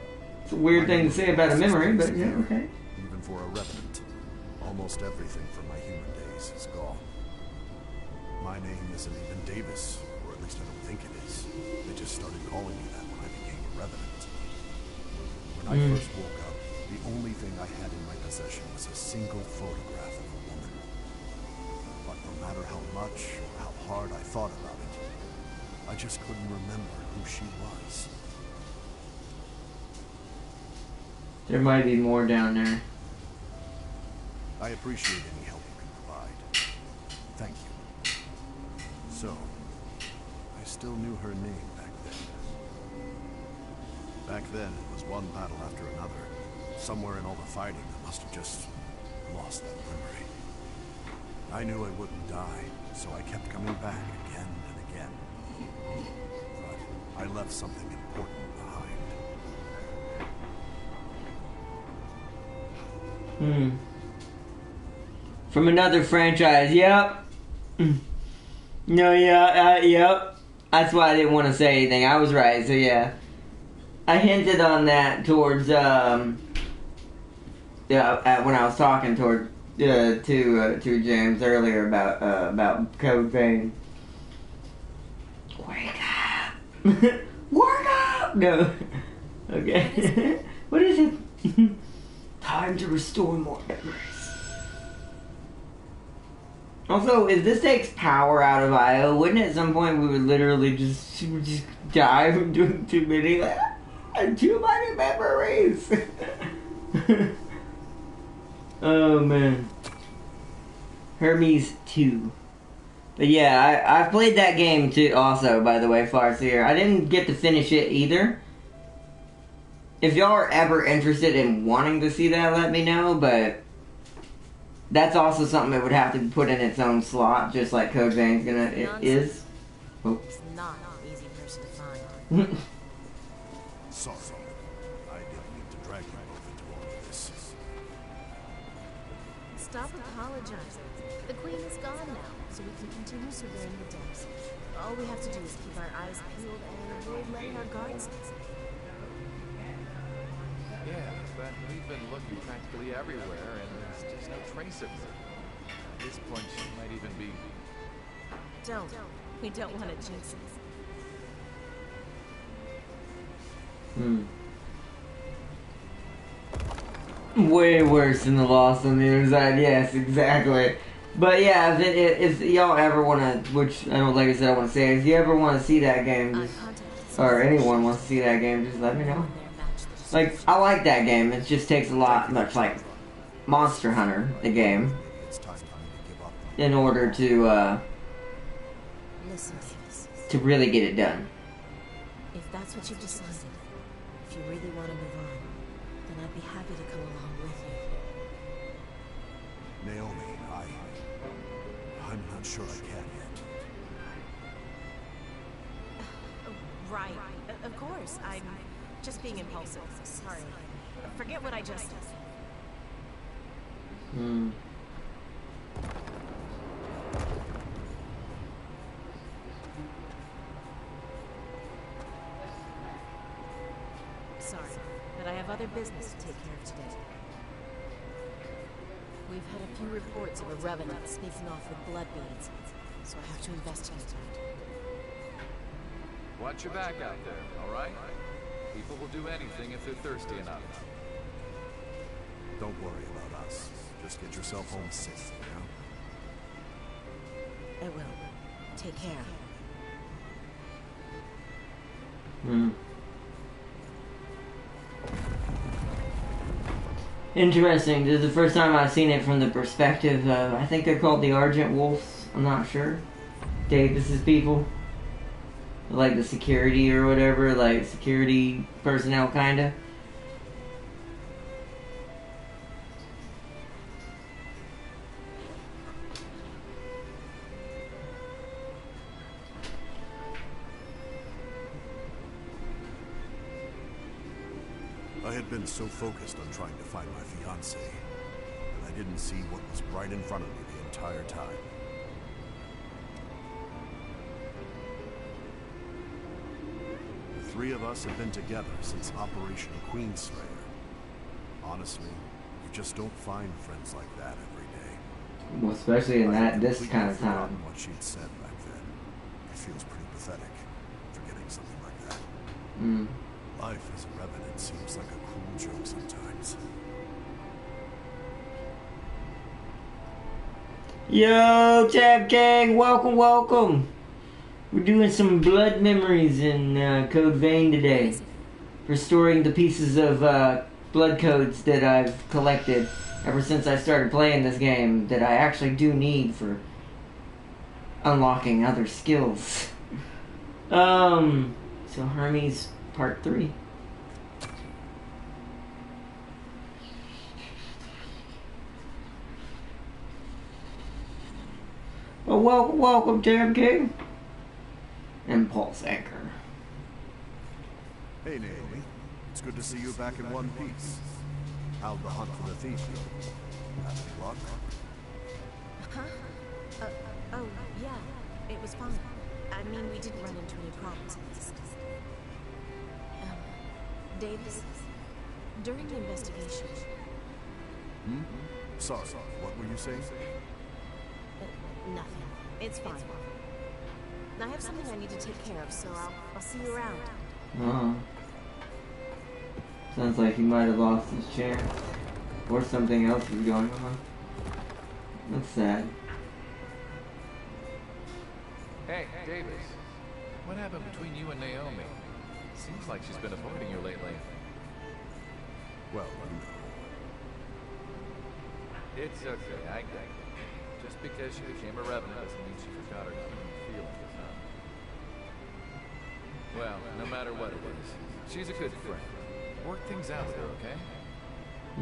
It's a weird thing to say about a memory, but yeah, okay. Even for a revenant, almost everything from my human days is gone. My name isn't even Davis, or at least I don't think it is. They just started calling me that when I became a revenant. When I first woke up, the only thing I had in my possession was a single photograph of a woman. But no matter how much or how hard I thought about it, I just couldn't remember who she was. There might be more down there. I appreciate any help you can provide. Thank you. So, I still knew her name back then. Back then, it was one battle after another. Somewhere in all the fighting, I must have just lost that memory. I knew I wouldn't die, so I kept coming back again and again. But I left something important behind. From another franchise, yep. No, yeah, yep. That's why I didn't want to say anything. I was right, so yeah. I hinted on that towards, when I was talking to James earlier about Code Vein. Wake up! Wake up! No. Okay. What is it? Time to restore more memories. Also, if this takes power out of IO, wouldn't at some point we would literally just die from doing too many memories? Oh man. Hermes 2. But yeah, I've played that game too also, by the way, Farseer. I didn't get to finish it either. If y'all are ever interested in wanting to see that, let me know, but that's also something that would have to be put in its own slot, just like Code Vein's is. Oh. It's not an easy person to find. Sorry. I didn't mean to drag you both into all of this. Stop apologizing. The queen is gone now, so we can continue surveying the depths. All we have to do is keep our eyes peeled and avoid letting our guards down. Yeah, but we've been looking practically everywhere, and there's just no trace of her. At this point, she might even be... Don't. We don't want to jinx it. Way worse than the Lost on the Other Side. Yes, exactly. But yeah, if y'all ever want to, which I don't, like I said, I want to say, if you ever want to see that game, just, or anyone wants to see that game, just let me know. Like, I like that game. It just takes a lot, much like Monster Hunter, the game, in order to really get it done. If that's what you've decided, if you really want to move on, then I'd be happy to come along with you. Naomi, I'm not sure I can yet. Right. Of course. I'm just being impulsive. Sorry. Forget what I just said. Sorry, but I have other business to take care of today. We've had a few reports of a revenant sneaking off with blood beads, so I have to investigate that. Watch your back out there, all right? People will do anything if they're thirsty enough. Don't worry about us. Just get yourself home safe, you know? I will. Take care. Interesting. This is the first time I've seen it from the perspective of, I think they're called the Argent Wolves. I'm not sure. Davis's people. Like the security or whatever, like security personnel, kinda. I had been so focused on trying to find my fiancée that I didn't see what was right in front of me the entire time. The three of us have been together since Operation Queenslayer. Honestly, you just don't find friends like that every day. Well, especially in this kind of time. What she'd said back then. It feels pretty pathetic, forgetting something like that. Life as a revenant seems like a cruel joke sometimes. Yo, Tab Gang, welcome. We're doing some blood memories in Code Vein today. Restoring the pieces of blood codes that I've collected ever since I started playing this game that I actually do need for unlocking other skills. So Hermes Part 3. Well, welcome, Tab King. Impulse Anchor. Hey, Naomi. It's good to see you back in one piece. How'd the hunt for the thief go? Have any luck? Huh? Oh, yeah. It was fine. I mean, we didn't run into any problems. Davis, during the investigation, sorry. What were you saying? Nothing. It's fine. I have something I need to take care of, so I'll see you around. Oh. Sounds like he might have lost his chair. Or something else is going on. That's sad. Hey, Davis. What happened between you and Naomi? Seems like she's been avoiding you lately. Well, It's okay, I get it. Just because she became a revenant doesn't mean she forgot her human feelings, huh? Well, no matter what it is, she's a good friend. Work things out with her, okay?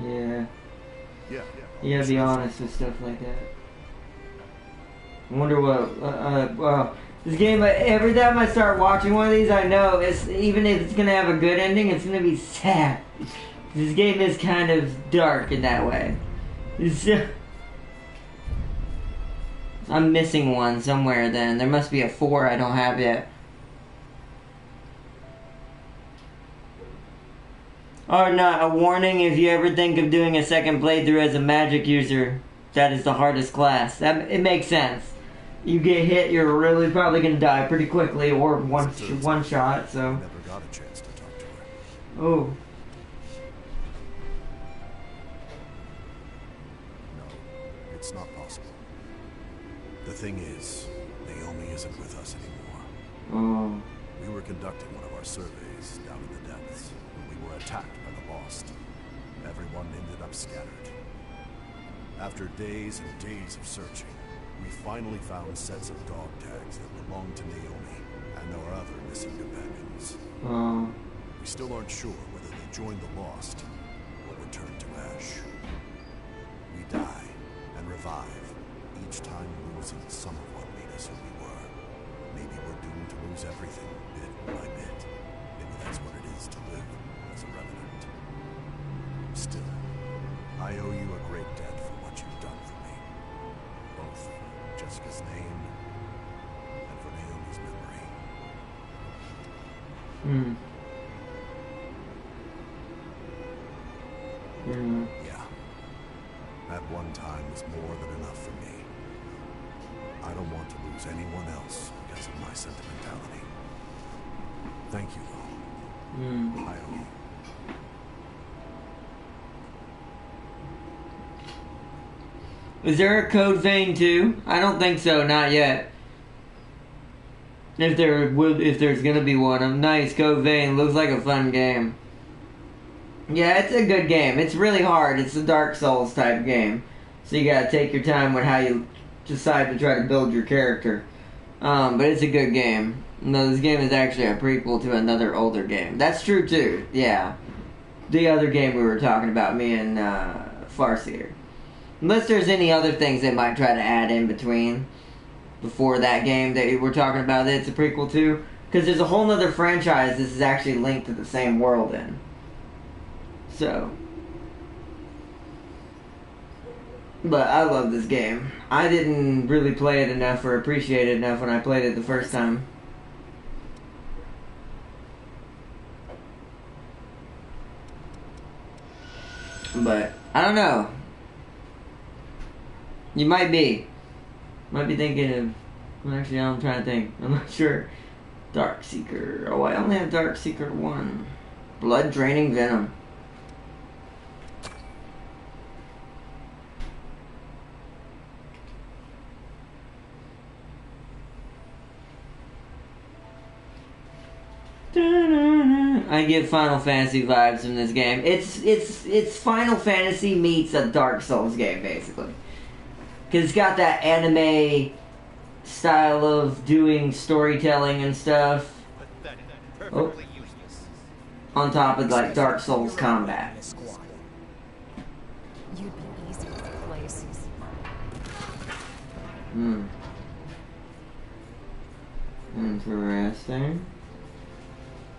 Yeah. yeah. You gotta be honest with stuff like that. I wonder what, well, this game, every time I start watching one of these, I know, even if it's gonna have a good ending, it's gonna be sad. This game is kind of dark in that way. I'm missing one somewhere then. There must be a 4 I don't have yet. Or not, a warning if you ever think of doing a second playthrough as a magic user. That is the hardest class. It makes sense. You get hit, you're really probably going to die pretty quickly, or one shot, so... Never got a chance to talk to her. Oh. No, it's not possible. The thing is, Naomi isn't with us anymore. Oh. We were conducting one of our surveys down in the depths when we were attacked by the Lost. Everyone ended up scattered. After days and days of searching, we finally found sets of dog tags that belonged to Naomi and our other missing companions. Oh. We still aren't sure whether they joined the Lost or returned to Ash. We die and revive, each time losing some of what made us who we were. Maybe we're doomed to lose everything, bit by bit. Maybe that's what it is to live as a revenant. Still, I owe you a great debt for what you've done for me. Both for Jessica's name and for Naomi's memory. Hmm. Yeah. That one time was more than enough for me. I don't want to lose anyone else because of my sentimentality. Thank you, though. I owe you. Is there a Code Vein 2? I don't think so, not yet. If there's gonna be one, nice Code Vein, looks like a fun game. Yeah, it's a good game. It's really hard. It's a Dark Souls type game. So you gotta take your time with how you decide to try to build your character. But it's a good game. No, this game is actually a prequel to another older game. That's true too, yeah. The other game we were talking about, me and Farseer. Unless there's any other things they might try to add in between before that game that we're talking about that it's a prequel to. Because there's a whole nother franchise this is actually linked to the same world in. So. But I love this game. I didn't really play it enough or appreciate it enough when I played it the first time. But, I don't know. You might be. Might be thinking of... Well, actually, I'm trying to think. I'm not sure. Darkseeker. Oh, I only have Darkseeker 1. Blood Draining Venom. I get Final Fantasy vibes from this game. It's Final Fantasy meets a Dark Souls game, basically. Because it's got that anime style of doing storytelling and stuff. Oh. On top of, like, Dark Souls combat. You'd be easy to replace. Interesting.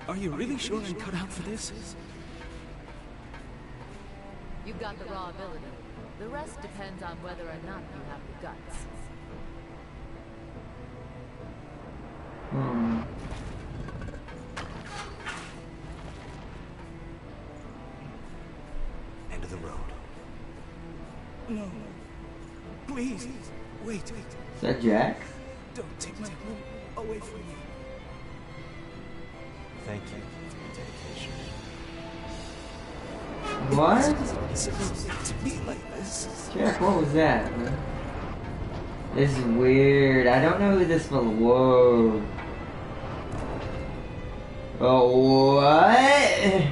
Are you really sure I'm cut out for this? You've got the raw ability. The rest depends on whether or not you have the guts. End of the road. No. Please, wait. Is that Jack? Don't take my home away from me. Thank you for your dedication. What? It's supposed to be like this. Jack, what was that, man? This is weird. I don't know who this was. Whoa. Oh, what?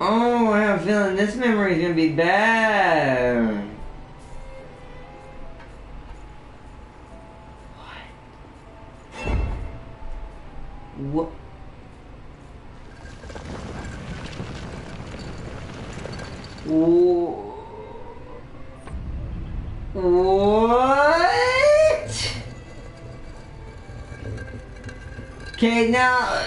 Oh, I have a feeling this memory is gonna be bad. What? What? Okay, now.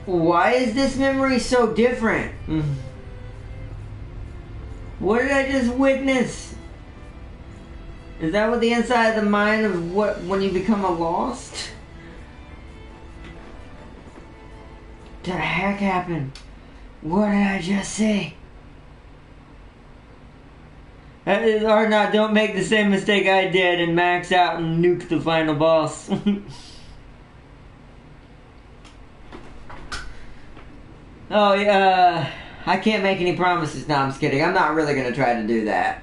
Why is this memory so different? What did I just witness? Is that what the inside of the mind of what when you become a lost? The heck happened? What did I just say? Or not, don't make the same mistake I did and max out and nuke the final boss. Oh, yeah, I can't make any promises. No, I'm just kidding. I'm not really going to try to do that.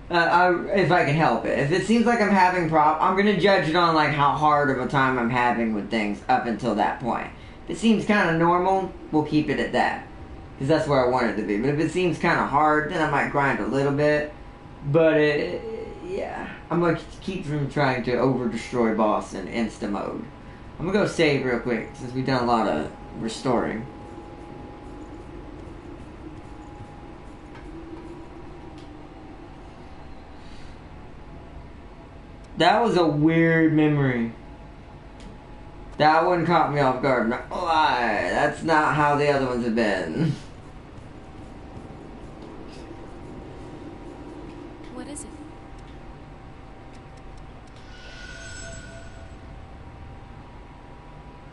If I can help it. If it seems like I'm having I'm going to judge it on like how hard of a time I'm having with things up until that point. If it seems kind of normal, we'll keep it at that. Because that's where I want it to be. But if it seems kind of hard, then I might grind a little bit. But, yeah. I'm going to keep from trying to over-destroy boss in Insta mode. I'm going to go save real quick, since we've done a lot of restoring. That was a weird memory. That one caught me off guard. Not gonna lie, that's not how the other ones have been. What is it?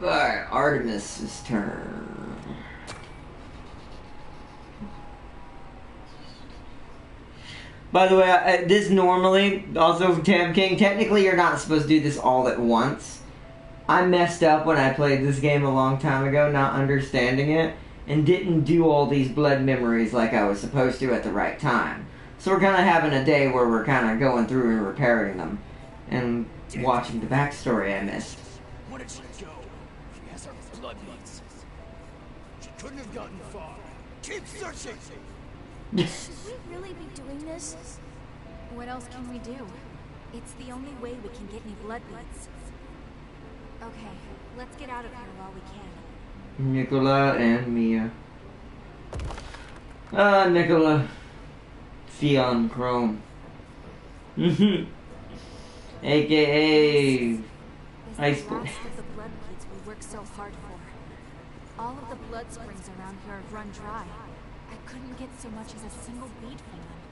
Alright, Artemis's turn. By the way, this normally, also Tab King, technically you're not supposed to do this all at once. I messed up when I played this game a long time ago, not understanding it, and didn't do all these blood memories like I was supposed to at the right time. So we're kind of having a day where we're kind of going through and repairing them, and watching the backstory I missed. Where did she go? She has her blood beads. She couldn't have gotten far. Keep searching! Should we really be doing this? What else can we do? It's the only way we can get any blood beads. Okay, let's get out of here while we can. Nicola and Mia. Nicola. Theon Chrome. AKA... Is the last of the blood beads we worked so hard for. All of the blood springs around here have run dry. I couldn't get so much as a single bead from them.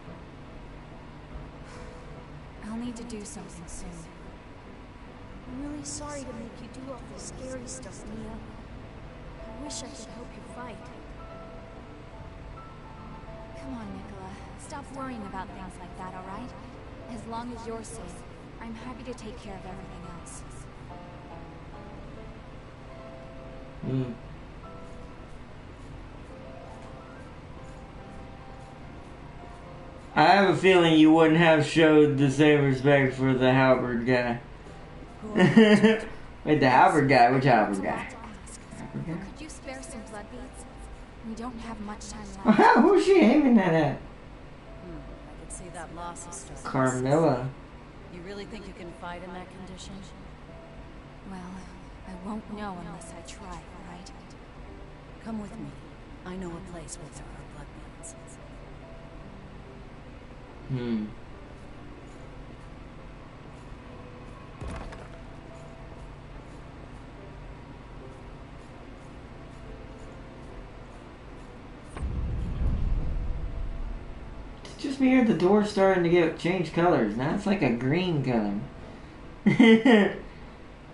I'll need to do something soon. I'm really sorry to make you do all this scary stuff, Mia. I wish I could help you fight. Come on, Nicola. Stop worrying about things like that, alright? As long as you're safe, I'm happy to take care of everything else. I have a feeling you wouldn't have showed the same respect for the halberd guy. Wait, the halberd guy? Which halberd guy? Could you spare some blood beads? We don't have much time left. Who's she aiming that at? I could see that loss is starting. Carmilla. You really think you can fight in that condition? Well, I won't know unless I try, right? Come with me. I know a place where there are blood beads. Just me here the door's starting to change colors. Now it's like a green color.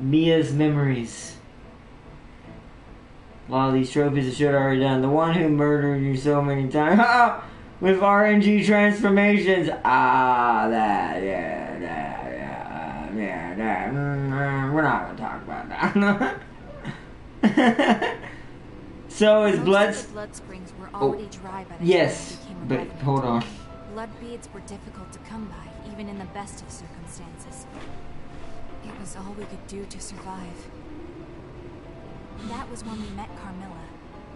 Mia's memories. A lot of these trophies I should have already done. The one who murdered you so many times. With RNG transformations. That. We're not going to talk about that. So is blood... The blood springs were already dry by the yes, time we became but irrelevant. hold on. Blood beads were difficult to come by, even in the best of circumstances. It was all we could do to survive. That was when we met Carmilla.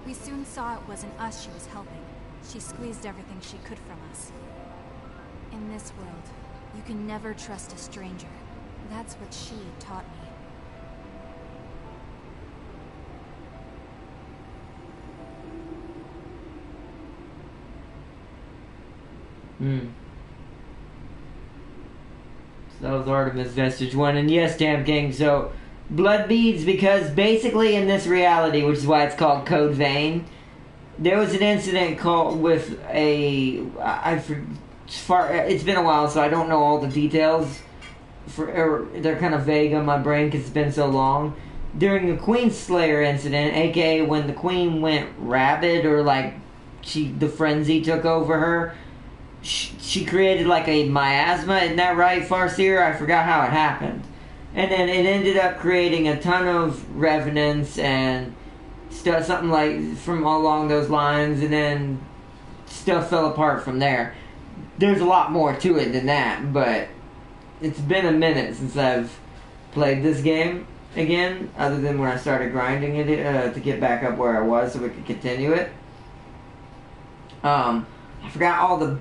We soon saw it wasn't us she was helping. She squeezed everything she could from us. In this world, you can never trust a stranger. That's what she taught me. So that was Artemis Vestige 1. And yes, Damn King, so blood beads, because basically in this reality, which is why it's called Code Vein, there was an incident with it's been a while, so I don't know all the details. They're kind of vague on my brain because it's been so long. During the Queen Slayer incident, aka when the Queen went rabid, or like the frenzy took over her, she created like a miasma, isn't that right, Farseer? I forgot how it happened. And then it ended up creating a ton of revenants and stuff, something like from along those lines, and then stuff fell apart from there. There's a lot more to it than that, but it's been a minute since I've played this game again, other than when I started grinding it to get back up where I was so we could continue it. I forgot all the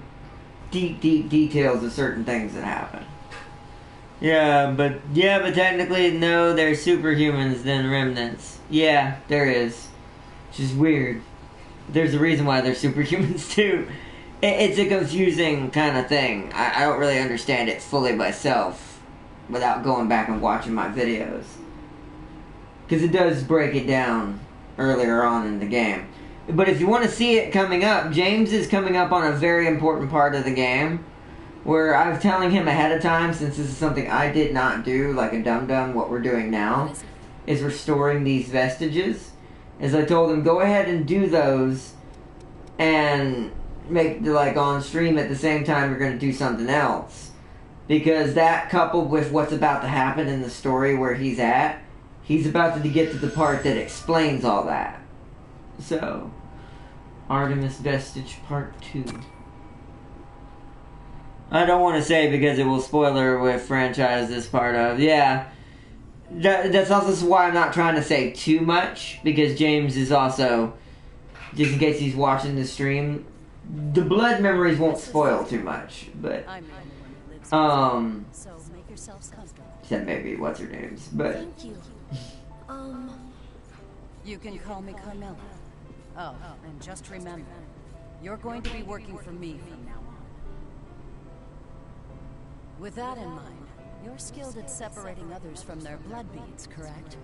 deep details of certain things that happen. Yeah, but technically, no, they're superhumans than remnants. Yeah, there is. Which is weird. There's a reason why they're superhumans, too. It's a confusing kind of thing. I don't really understand it fully myself without going back and watching my videos. Because it does break it down earlier on in the game. But if you want to see it coming up, James is coming up on a very important part of the game, where I'm telling him ahead of time, since this is something I did not do, like a dum-dum, what we're doing now, is restoring these vestiges. As I told him, go ahead and do those, and make, like, on stream at the same time you're going to do something else. Because that, coupled with what's about to happen in the story where he's about to get to the part that explains all that. So, Artemis Vestige Part 2. I don't want to say because it will spoiler with franchise this part of. Yeah. That's also why I'm not trying to say too much, because James is also, just in case he's watching the stream, the blood memories won't spoil too much, but so make yourselves comfortable. Said maybe what's her name's, but Thank you. You can call me Carmilla. Oh, and just remember, you're going to be working for me from now on. With that in mind, you're skilled at separating others from their blood beads, correct?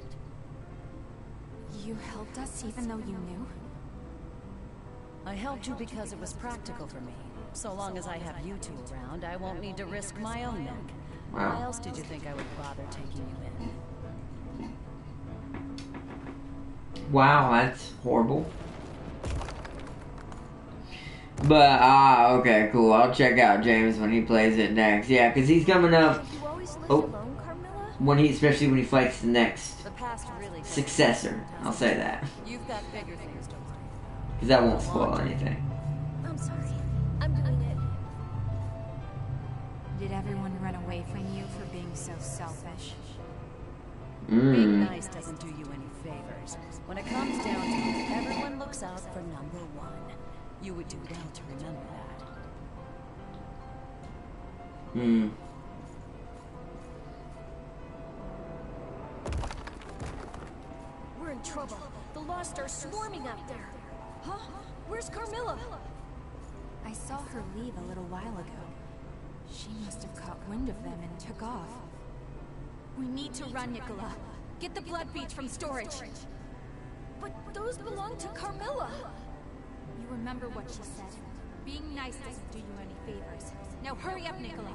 You helped us even though you knew? I helped you because it was practical for me. So long as I have you two around, I won't need to risk my own neck. Why else did you think I would bother taking you in? wow, that's horrible. But, okay, cool. I'll check out James when he plays it next. Yeah, because he's coming up. You always lived alone, Carmilla? Especially when he fights the next The past really successor. I'll say that. You've got bigger things to worry. Because that won't spoil anything. I'm sorry. I'm doing it. Did everyone run away from you for being so selfish? Being nice doesn't do you any favors. When it comes down to it, everyone looks out for number one. You would do well to remember that. We're in trouble. The Lost are swarming out there. Huh? Where's Carmilla? I saw her leave a little while ago. She must have caught wind of them and took off. We need to run, Nicola. Get the blood beads from storage. But those belong to Carmilla. You remember what she said? Being nice doesn't do you any favors. Now hurry up, Nicola.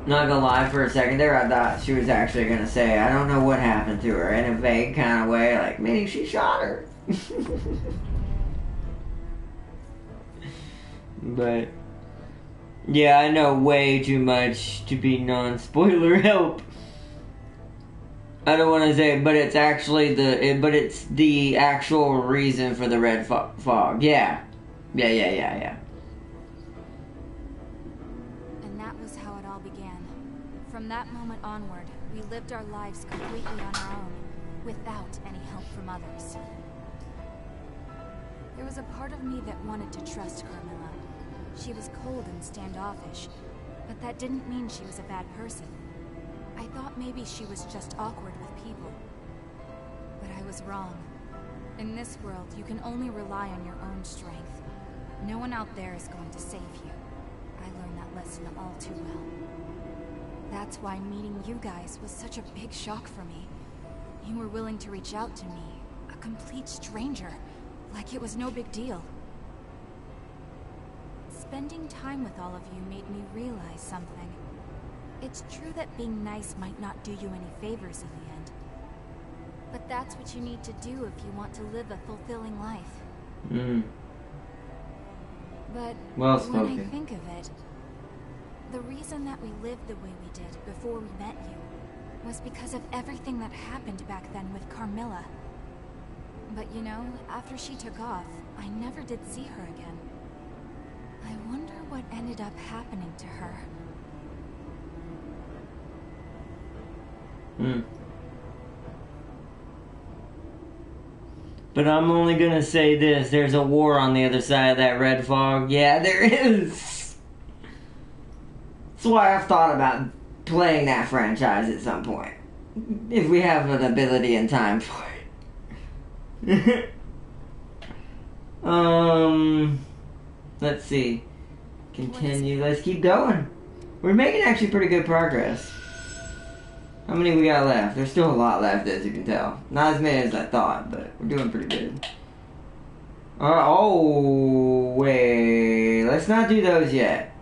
Not gonna lie, for a second there, I thought she was actually gonna say, I don't know what happened to her, in a vague kind of way, like, meaning she shot her. But, yeah, I know way too much to be non-spoiler help. I don't want to say it, but it's actually it's the actual reason for the red fog. Yeah. Yeah. And that was how it all began. From that moment onward, we lived our lives completely on our own, without any help from others. There was a part of me that wanted to trust Carmilla. She was cold and standoffish, but that didn't mean she was a bad person. I thought maybe she was just awkward with people. But I was wrong. In this world, you can only rely on your own strength. No one out there is going to save you. I learned that lesson all too well. That's why meeting you guys was such a big shock for me. You were willing to reach out to me, a complete stranger, like it was no big deal. Spending time with all of you made me realize something. It's true that being nice might not do you any favors in the end. But that's what you need to do if you want to live a fulfilling life. But Well spoken. when I think of it, the reason that we lived the way we did before we met you was because of everything that happened back then with Carmilla. But you know, after she took off, I never did see her again. I wonder what ended up happening to her. But I'm only gonna say this, there's a war on the other side of that red fog. Yeah, there is. That's why I've thought about playing that franchise at some point. If we have an ability and time for it. Let's see. Continue. Let's keep going. We're making actually pretty good progress. How many we got left? There's still a lot left, as you can tell. Not as many as I thought, but we're doing pretty good. Oh, wait. Let's not do those yet.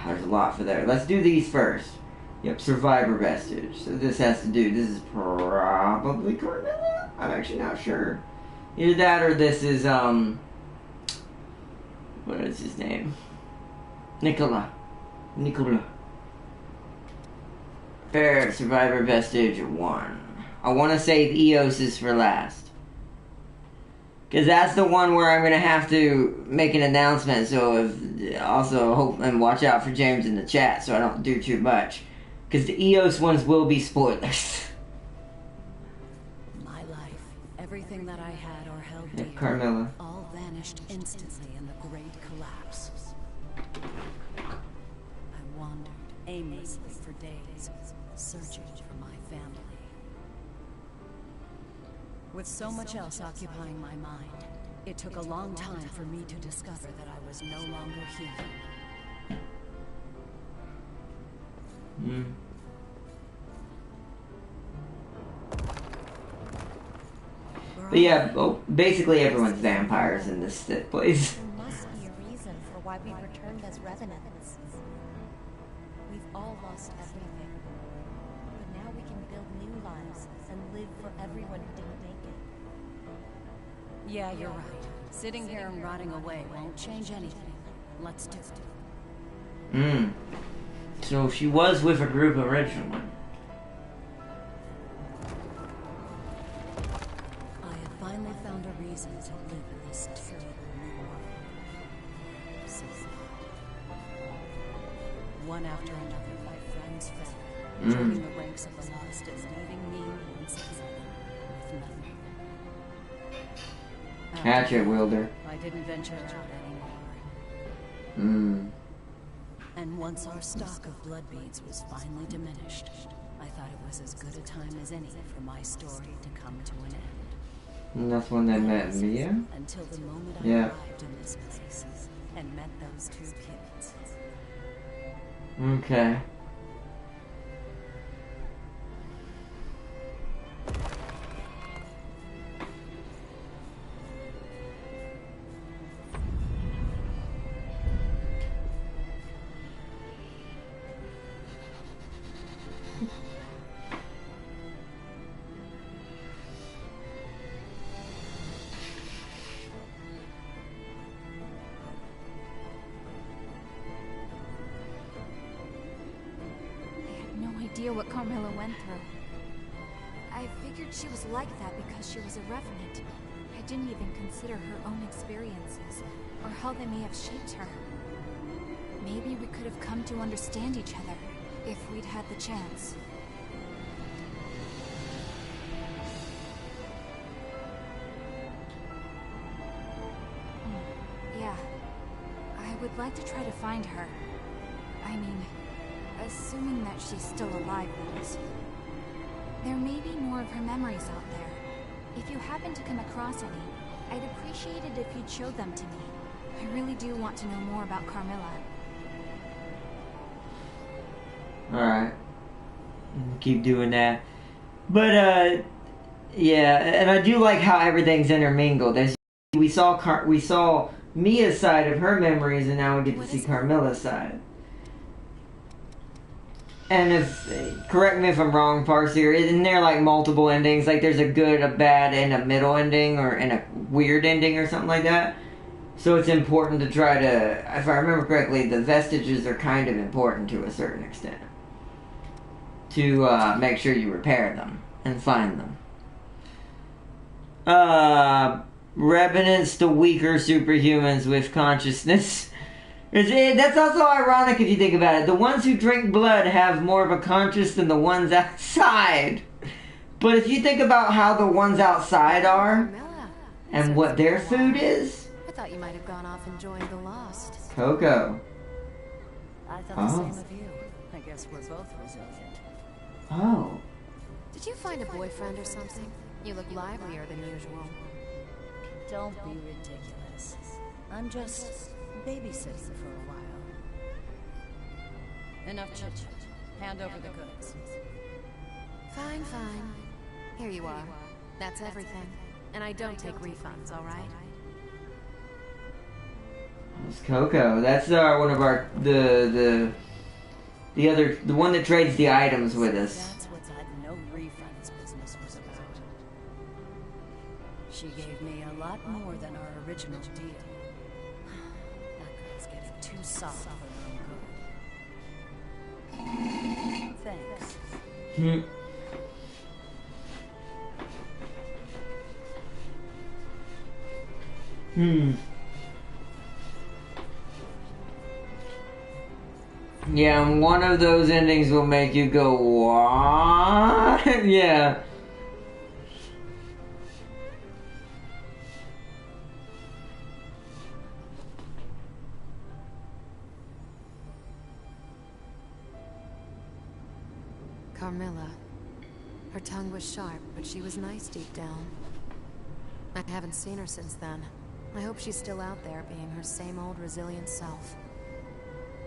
There's a lot for there. Let's do these first. Yep, Survivor Vestige. So this has to do... This is probably Carmilla? I'm actually not sure. Either that or this is, what is his name? Nicola. Fair, Survivor Vestige 1. I want to save Eos's for last. Because that's the one where I'm going to have to make an announcement, so if, also hope and watch out for James in the chat so I don't do too much. Because the Eos ones will be spoilers. My life, everything that I had or held dear, Carmilla. all vanished instantly in the great collapse. I wandered aimlessly for days, searching for my family. With so much else occupying my mind, it took a long time for me to discover that I was no longer human. But yeah, basically everyone's vampires in this place. There must be a reason for why we returned as revenants. We've all lost everything, but now we can build new lives and live for everyone who didn't make it. Yeah, you're right. Sitting here and rotting away won't change anything. Let's do it. So she was with a group originally. I have finally found a reason to live in this terrible new world. So one after another, my friends fell, joining the ranks of the lost and leaving me once again with nothing. Hatchet wielder. I didn't venture out anymore. And once our stock of blood beads was finally diminished, I thought it was as good a time as any for my story to come to an end. And that's when they met Mia? Until the moment I Yeah. arrived in this place and met those two kids. Okay. idea what Carmilla went through. I figured she was like that because she was a revenant. I didn't even consider her own experiences, or how they may have shaped her. Maybe we could have come to understand each other, if we'd had the chance. Yeah. I would like to try to find her. I mean, assuming that she's still alive, that is. There may be more of her memories out there. If you happen to come across any, I'd appreciate it if you'd show them to me. I really do want to know more about Carmilla. Alright. Keep doing that. But, yeah, and I do like how everything's intermingled. We saw Mia's side of her memories, and now we get to see Carmilla's side. And correct me if I'm wrong, Farseer, isn't there like multiple endings? Like there's a good, a bad, and a middle ending, or and a weird ending, or something like that? So it's important to try to, if I remember correctly, the vestiges are kind of important to a certain extent. To make sure you repair them and find them. Revenants to weaker superhumans with consciousness. That's also ironic if you think about it. The ones who drink blood have more of a conscience than the ones outside. But if you think about how the ones outside are, and what their food is... I thought you might have gone off enjoying the Lost. Coco. I thought the same of you. I guess we're both resilient. Oh. Did you find a boyfriend or something? You look livelier than usual. Don't be ridiculous. I'm just babysitting for a while. Enough chit-chat. Hand over the goods. Fine, fine. Here you are. That's everything. And I don't take refunds, all right? It's Coco. That's one of our the one that trades the items with us. That's what that no refunds business was about. She gave me a lot more than our original deal. That girl's getting too soft for her own good. Thanks. Yeah, and one of those endings will make you go, what? Yeah. Carmilla. Her tongue was sharp, but she was nice deep down. I haven't seen her since then. I hope she's still out there being her same old resilient self.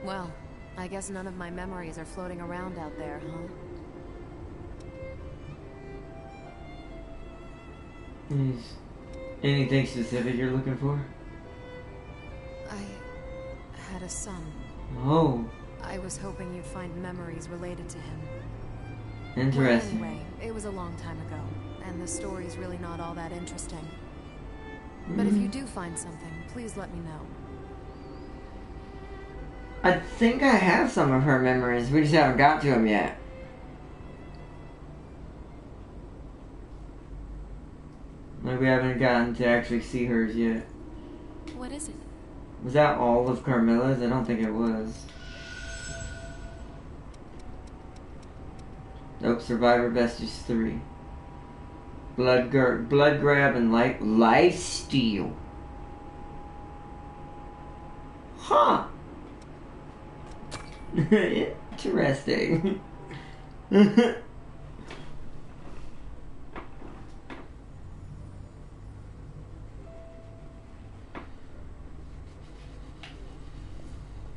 Well, I guess none of my memories are floating around out there, huh? Anything specific you're looking for? I had a son. Oh. I was hoping you'd find memories related to him. Interesting. Well, anyway, it was a long time ago, and the story's really not all that interesting. But if you do find something, please let me know. I think I have some of her memories. We just haven't got to them yet. Maybe we haven't gotten to actually see hers yet. What is it? Was that all of Carmilla's? I don't think it was. Nope, Survivor Vestige 3. Blood grab and life steal. Huh. Interesting.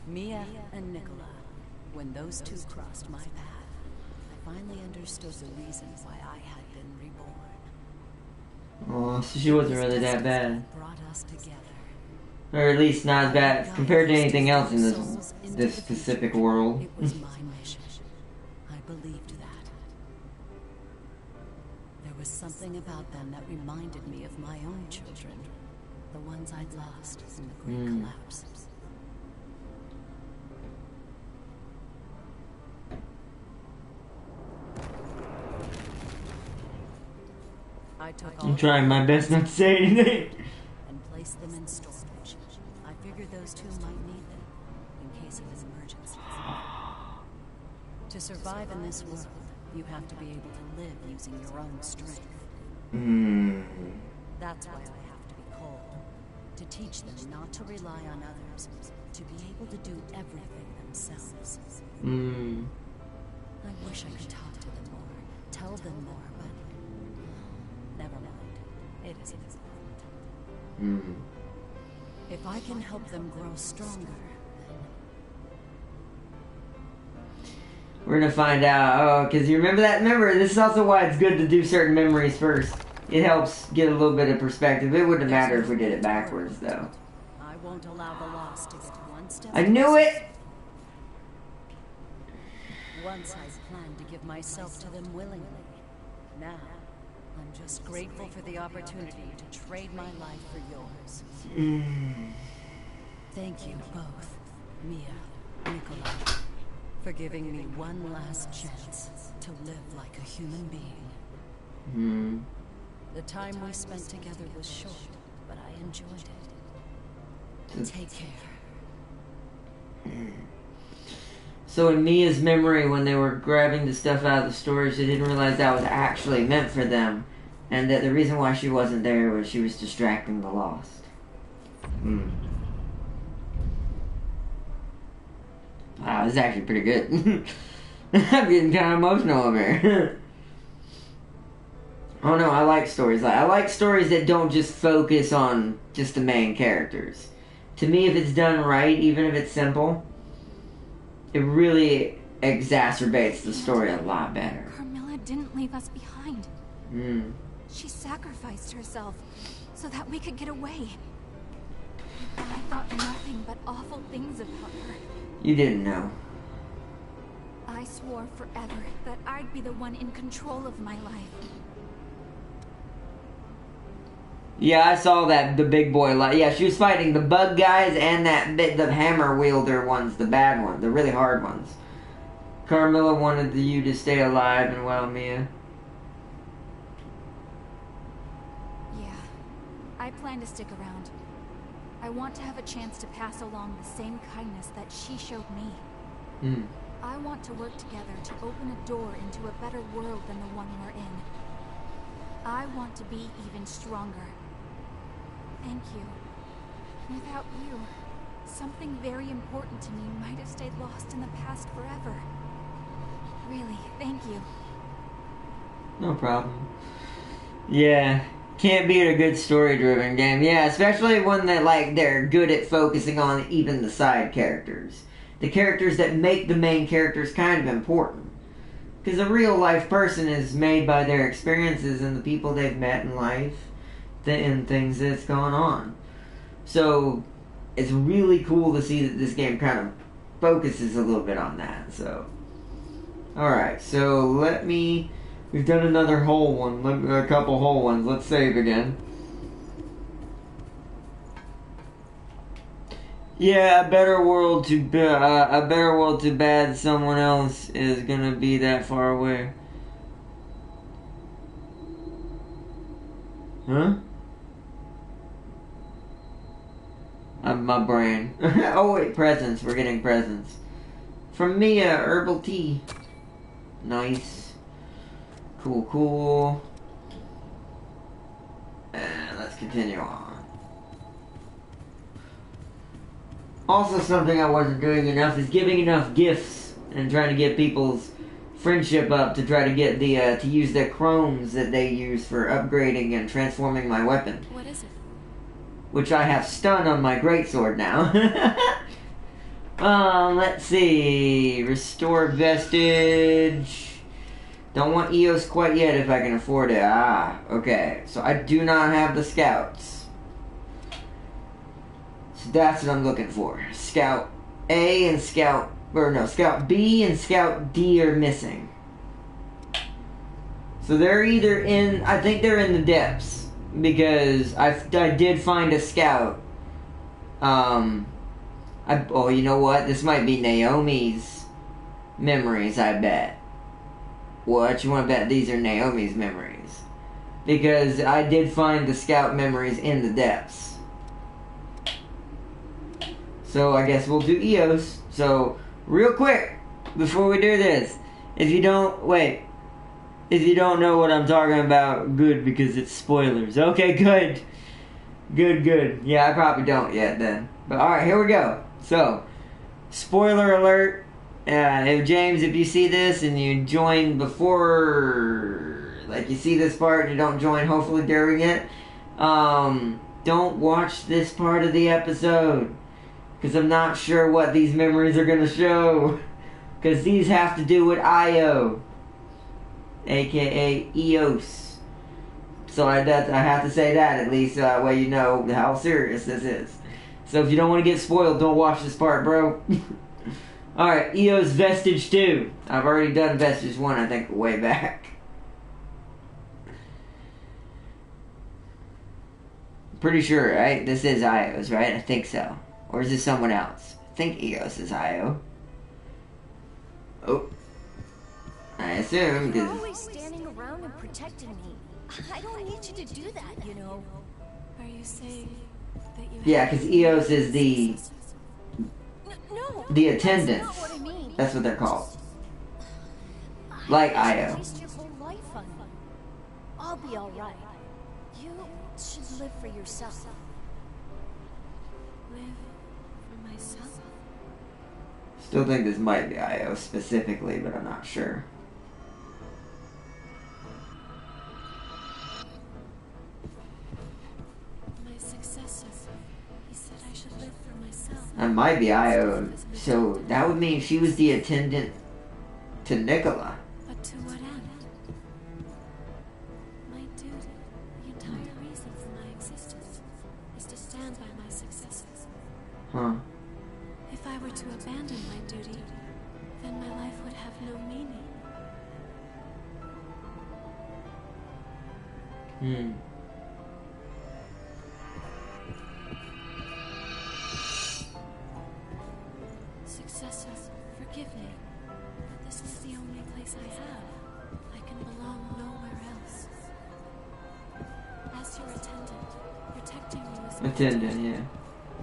Mia and Nicola. When those two crossed my path, I finally understood the reason why I had been reborn. Oh, so she wasn't really that bad. Brought us together. Or at least not as bad compared to anything else in this specific world. It was my mission. I believed that. There was something about them that reminded me of my own children. The ones I'd lost in the Great Collapse. took all I'm trying my best not to say anything. and placed them in storage. I figured those two might need them in case of an emergency. To survive in this world, you have to be able to live using your own strength. That's why I have to be cold. To teach them not to rely on others, to be able to do everything themselves. I wish I could talk to them more, tell them more, but never mind. It isn't important. If I can help them grow stronger, We're gonna find out. Oh, because you remember that? Remember, this is also why it's good to do certain memories first. It helps get a little bit of perspective. It wouldn't matter if we did it backwards, though. I won't allow the lost to get one step. I knew it! Once I planned to give myself to them willingly. Now, I'm just grateful for the opportunity to trade my life for yours. Thank you both, Mia, Nikolai, for giving me one last chance to live like a human being. The time we spent together was short, but I enjoyed it. Take care. So in Mia's memory, when they were grabbing the stuff out of the storage, they didn't realize that was actually meant for them. And that the reason why she wasn't there was she was distracting the lost. Wow, this is actually pretty good. I'm getting kind of emotional over here. Oh no, I like stories. I like stories that don't just focus on just the main characters. To me, if it's done right, even if it's simple, it really exacerbates the story a lot better. Carmilla didn't leave us behind. She sacrificed herself so that we could get away. I thought nothing but awful things about her. You didn't know. I swore forever that I'd be the one in control of my life. Yeah, I saw that, the big boy. Yeah, she was fighting the bug guys and the hammer wielder ones, the bad ones, the really hard ones. Carmilla wanted you to stay alive and well, Mia. Yeah, I plan to stick around. I want to have a chance to pass along the same kindness that she showed me. I want to work together to open a door into a better world than the one we're in. I want to be even stronger. Thank you. Without you, something very important to me might have stayed lost in the past forever. Really, thank you. No problem. Yeah, can't beat a good story-driven game. Yeah, especially one that, like, they're good at focusing on even the side characters. The characters that make the main characters kind of important. Because a real-life person is made by their experiences and the people they've met in life and things that's gone on. So, it's really cool to see that this game kind of focuses a little bit on that, so. Alright, so we've done another whole one, a couple whole ones. Let's save again. Yeah, a better world to bad someone else is gonna be that far away. Huh? My brain. Oh wait, presents. We're getting presents. From Mia, herbal tea. Nice. Cool. And let's continue on. Also, something I wasn't doing enough is giving enough gifts and trying to get people's friendship up to try to get to use the chromes that they use for upgrading and transforming my weapon. What is it? Which I have stun on my greatsword now. Let's see. Restore vestige. Don't want EOS quite yet if I can afford it. Okay. So I do not have the scouts. So that's what I'm looking for. Scout A and Scout B and Scout D are missing. So they're either in, I think they're in the depths. Because I did find a scout. Oh, you know what? This might be Naomi's memories, I bet. What? You want to bet these are Naomi's memories? because I did find the scout memories in the depths. So I guess we'll do EOS. So real quick, before we do this, if you don't know what I'm talking about, good, because it's spoilers. Okay, good. Good. Yeah, I probably don't yet then. But alright, here we go. So, spoiler alert. If you see this and you join before, like you see this part and you don't join hopefully during it, don't watch this part of the episode. Because I'm not sure what these memories are going to show. Because these have to do with Io. AKA EOS. So I have to say that at least, that way you know how serious this is. So if you don't want to get spoiled, don't watch this part, bro. Alright, EOS Vestige 2. I've already done Vestige 1, I think, way back. Pretty sure, right? This is IO's, right? I think so. Or is this someone else? I think EOS is IO. Oh. I assume, You're because... always standing around and protecting me. I don't need you to do that, you know. Are you saying that you Yeah, because EOS is the... No, the that's attendants. not what I mean. That's what they're called. Like I IO. waste your whole life on me. I'll be all right. You should live for yourself. live for myself? Still think this might be IO specifically, but I'm not sure. My successor. He said I should live for myself. That might be IO. So that would mean she was the attendant to Nicola. But to what end? My duty, the entire reason for my existence, is to stand by my successors. Huh. If I were to abandon my duty, then my life would have no meaning. Successor, forgive me, but this is the only place I have. I can belong nowhere else. As your attendant, protecting you is my Attendant, duty. yeah.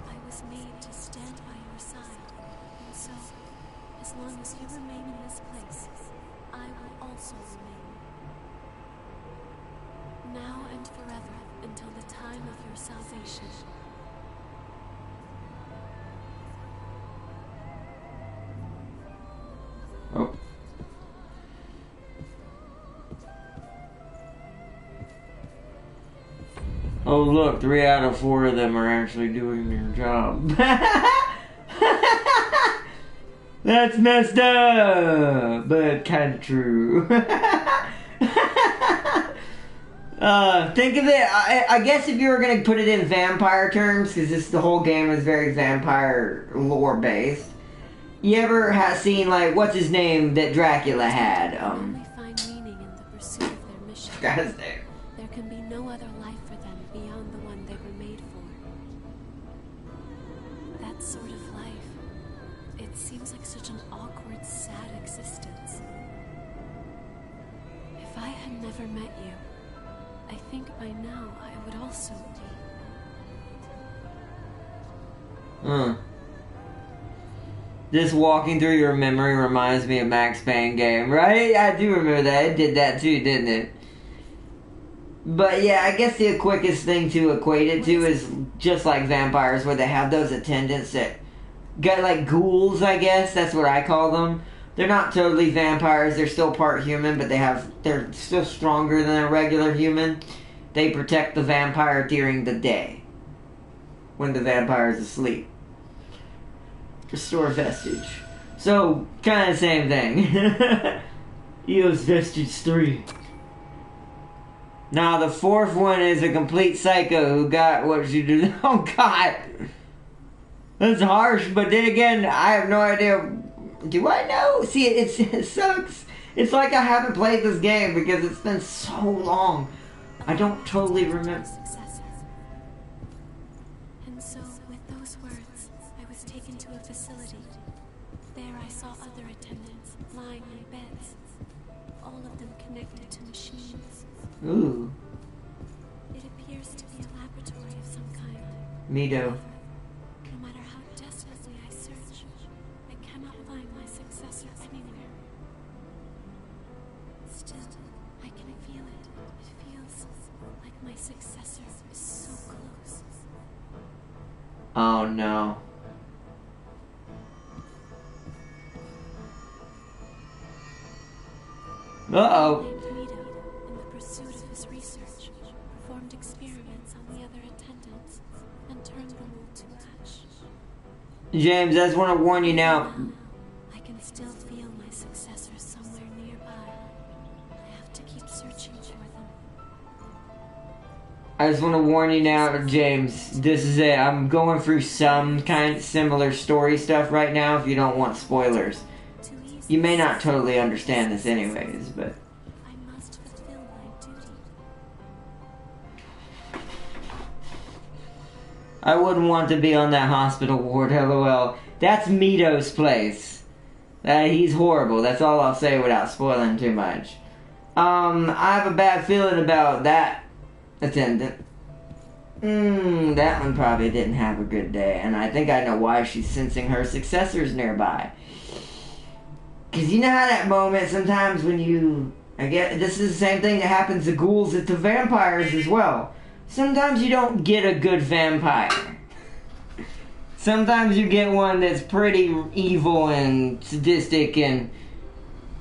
I was made to stand by your side, and so, as long as you remain in this place, I will also remain. Now and forever, until the time of your salvation. Oh. Oh look, 3 out of 4 of them are actually doing their job. That's messed up, but kind of true. Think of it, I guess if you were going to put it in vampire terms, because the whole game is very vampire lore based. You ever have seen, like, what's his name that Dracula had? Only find meaning in the pursuit of their mission. Guy's name. There can be no other life for them beyond the one they were made for. That sort of life, it seems like such an awkward, sad existence. If I had never met you, I think by now I would also be. This walking through your memory reminds me of Max Payne game, right? I do remember that. It did that too, didn't it? But yeah, I guess the quickest thing to equate it to is just like vampires, where they have those attendants that got like ghouls, I guess. That's what I call them. They're not totally vampires. They're still part human, but they're still stronger than a regular human. They protect the vampire during the day, when the vampire is asleep. Restore Vestige. So, kind of the same thing. EOS Vestige 3. Now, the 4th one is a complete psycho who got what she did. Oh, God. That's harsh, but then again, I have no idea. Do I know? See, it sucks. It's like I haven't played this game because it's been so long. I don't totally remember. And so, with those words, I was taken to a facility. There I saw other attendants lying in beds, all of them connected to machines. Ooh. appears to be a laboratory of some kind. Mito. No matter how desperately I search, I cannot find my successor anywhere. Still, I can feel it. It feels like my successor is so close. Oh no. Uh-oh. Mito, in the pursuit of his research, performed experiments on the other attendants and turned them all to ash. James, I just want to warn you now. I can still feel my successor somewhere nearby. I have to keep searching for them. I just want to warn you now, James. This is it. I'm going through some kind of similar story stuff right now if you don't want spoilers. You may not totally understand this anyways, but... I must fulfill my duty. I wouldn't want to be on that hospital ward, lol. That's Mito's place. He's horrible. That's all I'll say without spoiling too much. I have a bad feeling about that attendant. That one probably didn't have a good day, and I think I know why she's sensing her successors nearby. Because you know how that moment sometimes when you... I get this is the same thing that happens to ghouls and to vampires as well. Sometimes you don't get a good vampire. Sometimes you get one that's pretty evil and sadistic and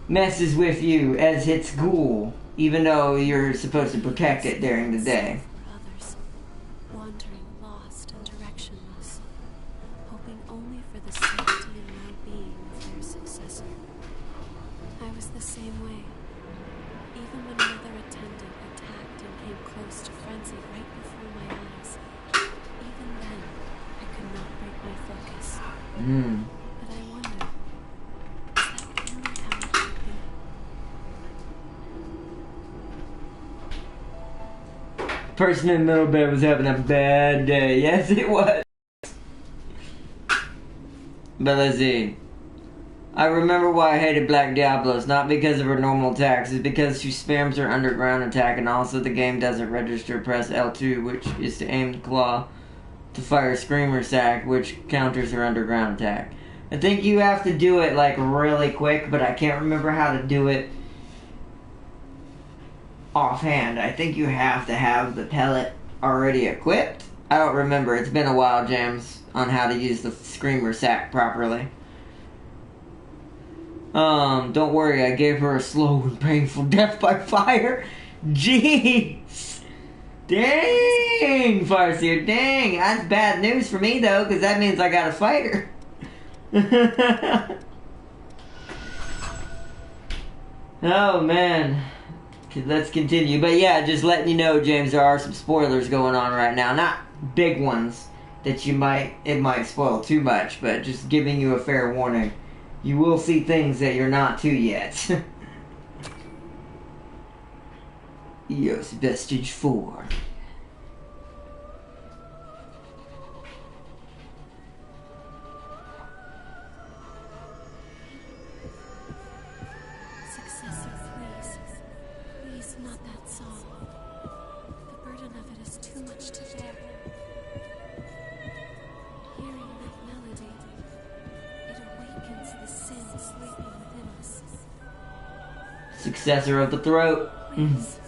messes with you as its ghoul, even though you're supposed to protect it during the day. For others, wandering lost and directionless, hoping only for the safety and well-being of their successor. I was the same way. Even when another attendant attacked and came close to frenzy right before my eyes, even then, I could not break my focus. But I wonder, is that really how it would be? Person in the middle bed was having a bad day. Yes, it was. But let's see. I remember why I hated Black Diablos, not because of her normal attacks, it's because she spams her underground attack, and also the game doesn't register press L2, which is to aim the claw, to fire Screamer Sack, which counters her underground attack. I think you have to do it like really quick, but I can't remember how to do it offhand. I think you have to have the pellet already equipped. I don't remember. It's been a while, James, on how to use the Screamer Sack properly. Don't worry, I gave her a slow and painful death by fire. Jeez. Dang, Farseer, dang. That's bad news for me, though, because that means I gotta fight her. Oh, man. Let's continue. But yeah, just letting you know, James, there are some spoilers going on right now. Not big ones that it might spoil too much, but just giving you a fair warning. You will see things that you're not to yet. Eos Vestige 4. Successor, please. Please, not that song. The burden of it is too much to bear. Hearing that melody, it awakens the sin sleeping within us. Successor of the throat. Please,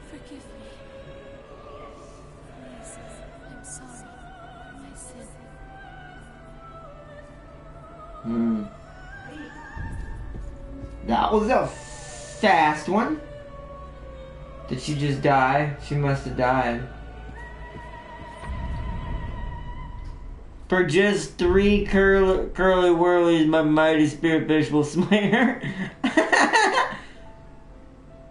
forgive me. Please, I'm sorry for my sin. That was a fast one. Did she just die? She must have died. For just 3 curly whirlies, my mighty spirit fish will smite her.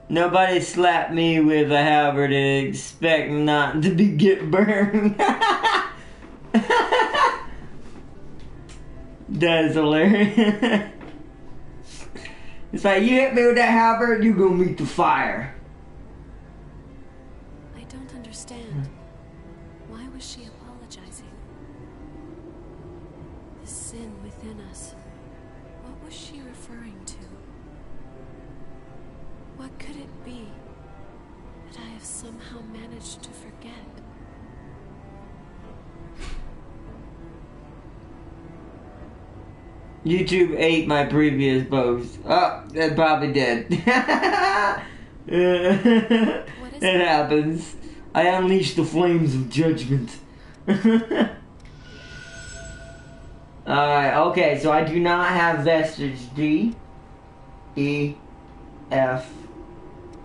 Nobody slapped me with a halberd and expect not to get burned. That is hilarious. It's like, you hit me with that halberd, you gonna meet the fire. I don't understand. Why was she apologizing? The sin within us. What was she referring to? What could it be But I have somehow managed to forget. YouTube ate my previous post. Oh, that probably did. It happens. I unleash the flames of judgment. Alright, okay, so I do not have vestige D, E, F,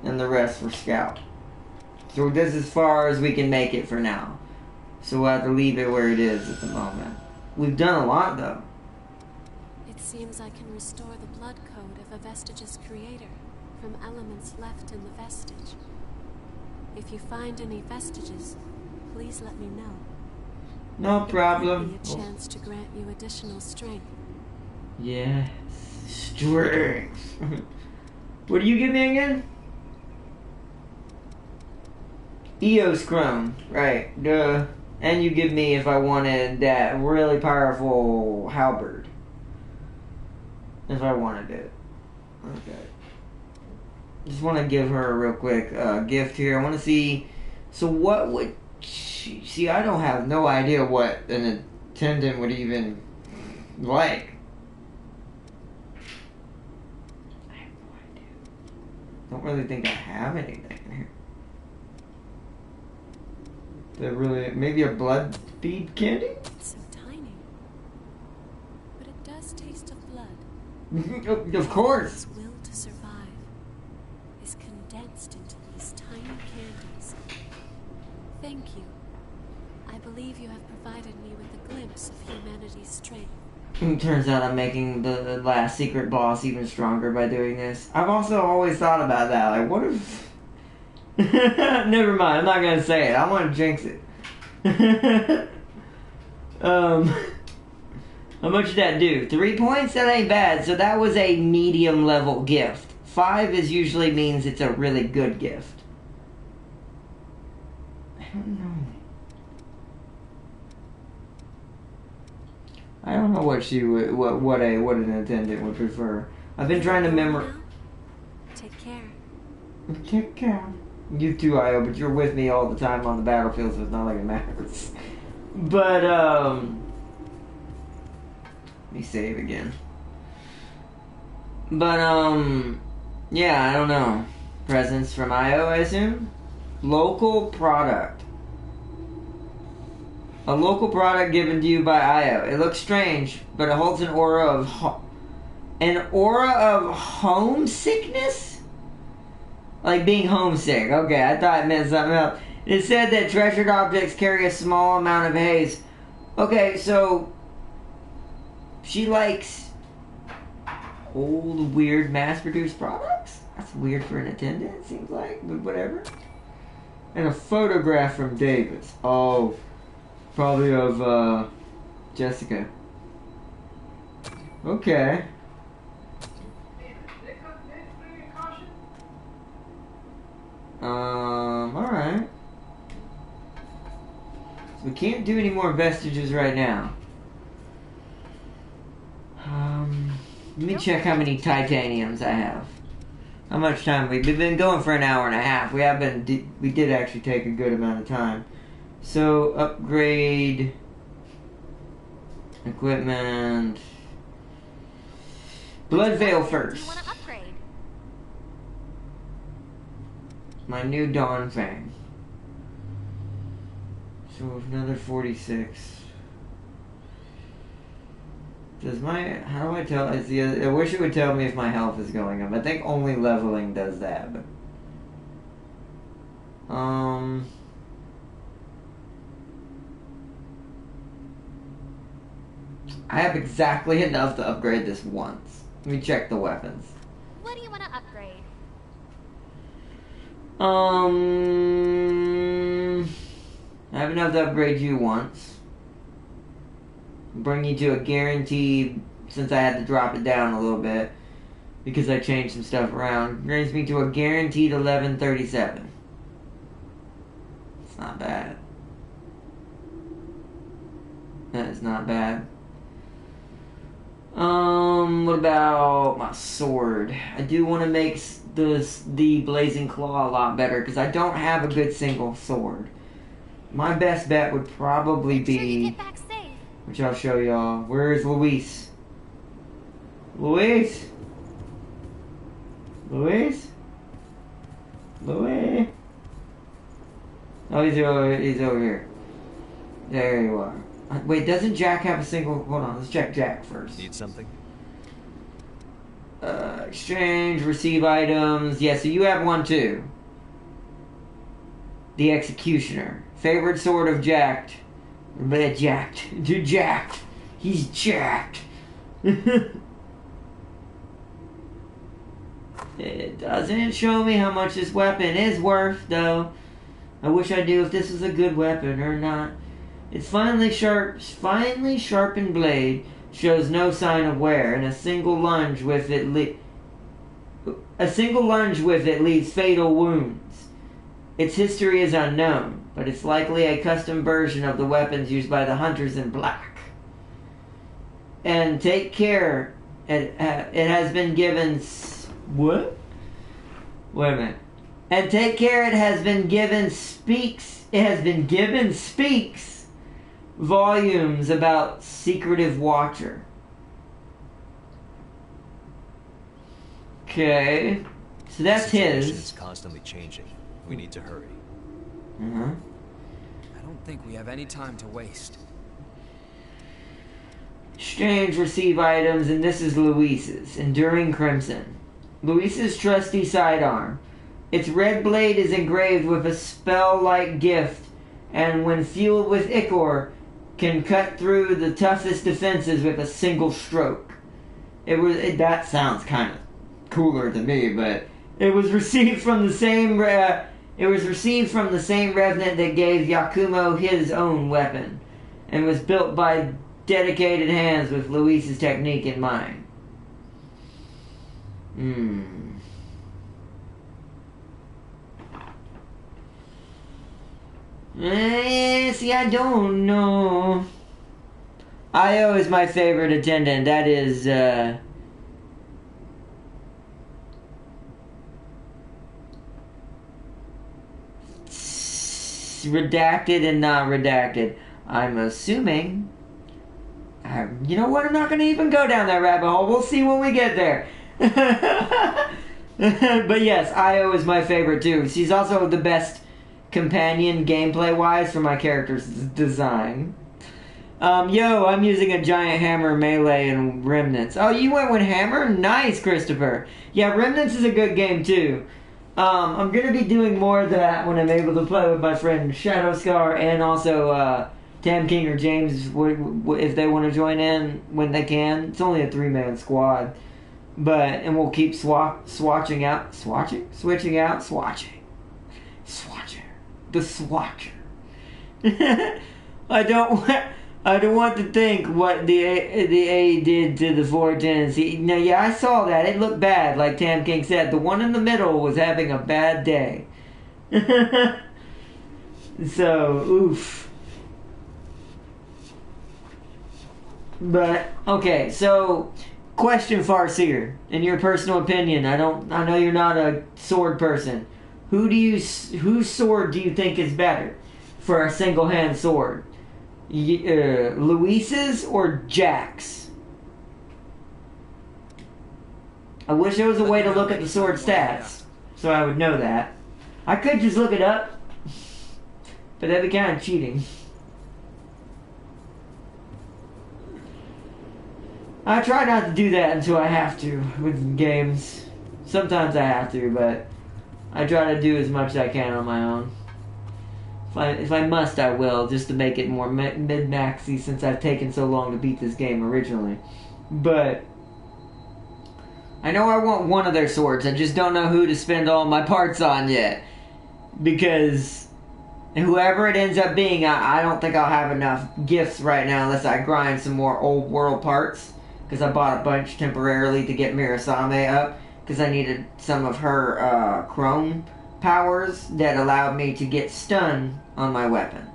and the rest for scout. So this is as far as we can make it for now. So we'll have to leave it where it is at the moment. We've done a lot though. It seems I can restore the blood code of a vestige's creator from elements left in the vestige. If you find any vestiges, please let me know. No problem. It might be a chance to grant you additional strength. Yes, strength. What do you give me again? Eos Chrome, right? Duh. And you give me if I wanted that really powerful halberd. If I wanted it. Okay. Just want to give her a real quick gift here. I want to see. So what would she see? I don't have no idea what an attendant would even like. I have no idea. Don't really think I have anything here. That really maybe a blood bead candy? It's so tiny, but it does taste of blood. Of course. His will to survive is condensed into these tiny candies. Thank you. I believe you have provided me with a glimpse of humanity's strength. It turns out I'm making the last secret boss even stronger by doing this. I've also always thought about that. Like, what if... Never mind, I'm not gonna say it. I want to jinx it. How much did that do? 3 points? That ain't bad. So that was a medium level gift. 5 is usually means it's a really good gift. I don't know. I don't know what she would, what an attendant would prefer. I've been trying to memorize. Take care. Take care. You too, Io, but you're with me all the time on the battlefield, so it's not like it matters. But, let me save again. But, yeah, I don't know. Presents from Io, I assume? Local product. A local product given to you by Io. It looks strange, but it holds an aura of homesickness? Like being homesick. Okay, I thought it meant something else. It said that treasured objects carry a small amount of haze. Okay, so she likes old, weird, mass-produced products? That's weird for an attendant, it seems like, but whatever. And a photograph from Davis. Oh, probably of, Jessica. Okay. Alright. So we can't do any more vestiges right now. Let me check how many titaniums I have. How much time we've been going for an hour and a half. We did actually take a good amount of time. So upgrade equipment. Blood Veil first. My new Dawn Fang. So another 46. Does my... How do I tell... I wish it would tell me if my health is going up. I think only leveling does that, but... I have exactly enough to upgrade this once. Let me check the weapons. What do you want to upgrade? I have enough to upgrade you once. Bring you to a guaranteed, since I had to drop it down a little bit, because I changed some stuff around, brings me to a guaranteed 1137. It's not bad. That is not bad. What about my sword? I do want to make the Blazing Claw a lot better because I don't have a good single sword. My best bet would probably be, which I'll show y'all. Where is Luis? Luis? Luis? Luis? Oh, he's over here. There you are. Wait, doesn't Jack have a single? Hold on, let's check Jack first. Need something? Exchange, receive items. Yeah, so you have one too. The Executioner. Favorite sword of Jacked. Jacked. Dude, jacked. He's jacked. It doesn't show me how much this weapon is worth, though. I wish I knew if this was a good weapon or not. Its finely sharpened blade shows no sign of wear, and a single lunge with it leaves fatal wounds. Its history is unknown, but it's likely a custom version of the weapons used by the Hunters in Black. And take care, it has been given... What? Wait a minute. And take care, it has been given speaks volumes about secretive watcher. Okay. So that's his. It's constantly changing. We need to hurry. Uh-huh. I don't think we have any time to waste. Exchange, receive items, and this is Luis's. Enduring Crimson. Luis's trusty sidearm. Its red blade is engraved with a spell-like gift, and when fueled with ichor, can cut through the toughest defenses with a single stroke. That sounds kind of cooler to me, but it was received from the same revenant that gave Yakumo his own weapon, and was built by dedicated hands with Luis's technique in mind. See, I don't know. Io is my favorite attendant. That is, redacted and not redacted. I'm assuming... you know what? I'm not going to even go down that rabbit hole. We'll see when we get there. But yes, Io is my favorite too. She's also the best companion gameplay-wise for my character's design. I'm using a giant hammer, melee, and Remnants. Oh, you went with hammer? Nice, Christopher. Yeah, Remnants is a good game too. I'm going to be doing more of that when I'm able to play with my friend Shadow Scar and also Tam King or James if they want to join in when they can. It's only a 3-man squad. And we'll keep switching out. The swatcher. I don't want to think what the A did to the 410. Now, yeah, I saw that. It looked bad, like Tam King said. The one in the middle was having a bad day. So, oof. But, okay, so... Question, Farseer. In your personal opinion, I know you're not a sword person. Whose sword do you think is better for a single-hand sword? Luis's or Jack's? I wish there was a way to look at the sword stats, so I would know that. I could just look it up, but that'd be kind of cheating. I try not to do that until I have to with games. Sometimes I have to, but I try to do as much as I can on my own. If I must, I will, just to make it more mid-maxy since I've taken so long to beat this game originally. But I know I want one of their swords. I just don't know who to spend all my parts on yet. Because whoever it ends up being, I don't think I'll have enough gifts right now unless I grind some more old world parts. Because I bought a bunch temporarily to get Mirasame up. Because I needed some of her chrome powers that allowed me to get stun on my weapon.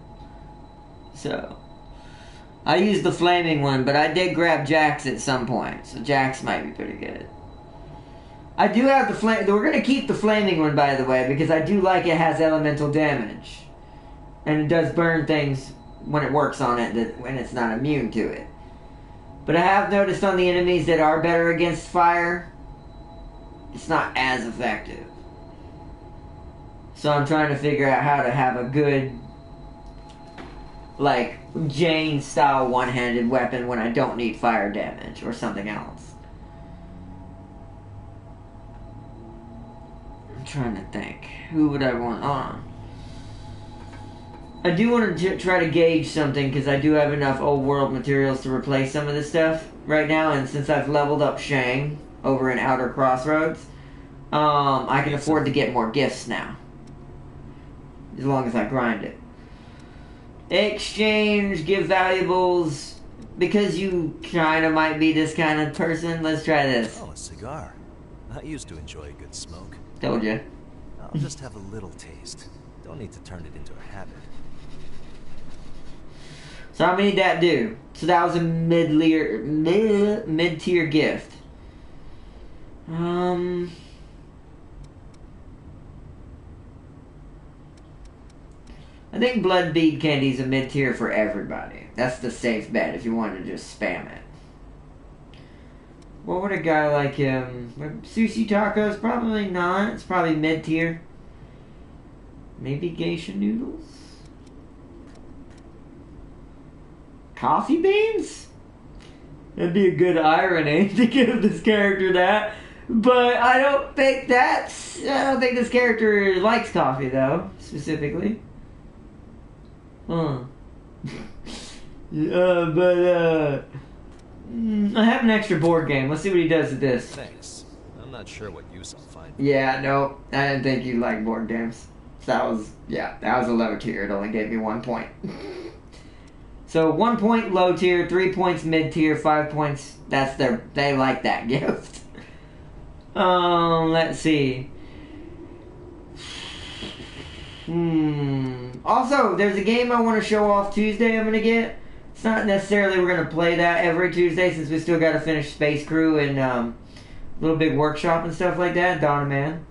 So I used the flaming one, but I did grab Jax at some point. So Jax might be pretty good. I do have the flame. We're gonna keep the flaming one, by the way, because I do like it has elemental damage, and it does burn things when it works on it. When it's not immune to it. But I have noticed on the enemies that are better against fire, it's not as effective. So I'm trying to figure out how to have a good, like, Jane-style one-handed weapon when I don't need fire damage or something else. I'm trying to think. Who would I want on? I do want to try to gauge something because I do have enough old world materials to replace some of this stuff right now, and since I've leveled up Shang over in Outer Crossroads, I can afford to get more gifts now. As long as I grind it. Exchange, give valuables. Because you kind of might be this kind of person, let's try this. Oh, a cigar. I used to enjoy a good smoke. Told you. I'll just have a little taste. Don't need to turn it into a habit. So how many did that do? So that was a mid-tier gift. I think blood bead candy is a mid-tier for everybody. That's the safe bet if you want to just spam it. What would a guy like him... Sushi tacos? Probably not. It's probably mid-tier. Maybe geisha noodles? Coffee beans? That'd be a good irony to give this character that. But I don't think this character likes coffee, though, specifically. I have an extra board game. Let's see what he does with this. Thanks. I'm not sure what use I'll find. Yeah, no, I didn't think you liked board games. That was a low tier. It only gave me 1 point. So 1 point low tier, 3 points mid tier, 5 points. They like that gift. Let's see. Also, there's a game I want to show off Tuesday I'm going to get. It's not necessarily we're going to play that every Tuesday since we still got to finish Space Crew and Little Big Workshop and stuff like that, Dawn of Man.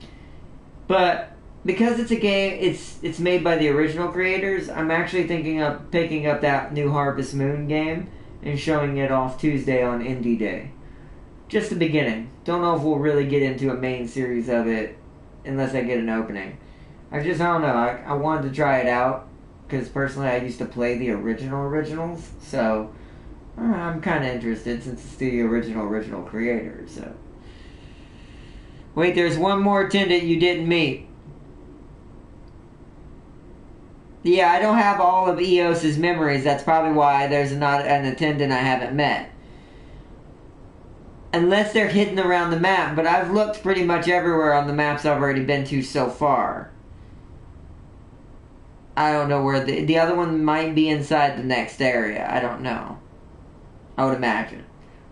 But because it's a game, it's made by the original creators, I'm actually thinking of picking up that new Harvest Moon game and showing it off Tuesday on Indie Day. Just the beginning. Don't know if we'll really get into a main series of it unless I get an opening. I don't know. I wanted to try it out because personally I used to play the originals, so I'm kind of interested since it's the original creator. So wait, there's one more attendant you didn't meet. Yeah, I don't have all of Eos's memories. That's probably why there's not an attendant I haven't met. Unless they're hidden around the map, but I've looked pretty much everywhere on the maps I've already been to so far. I don't know where the other one might be inside the next area. I don't know. I would imagine.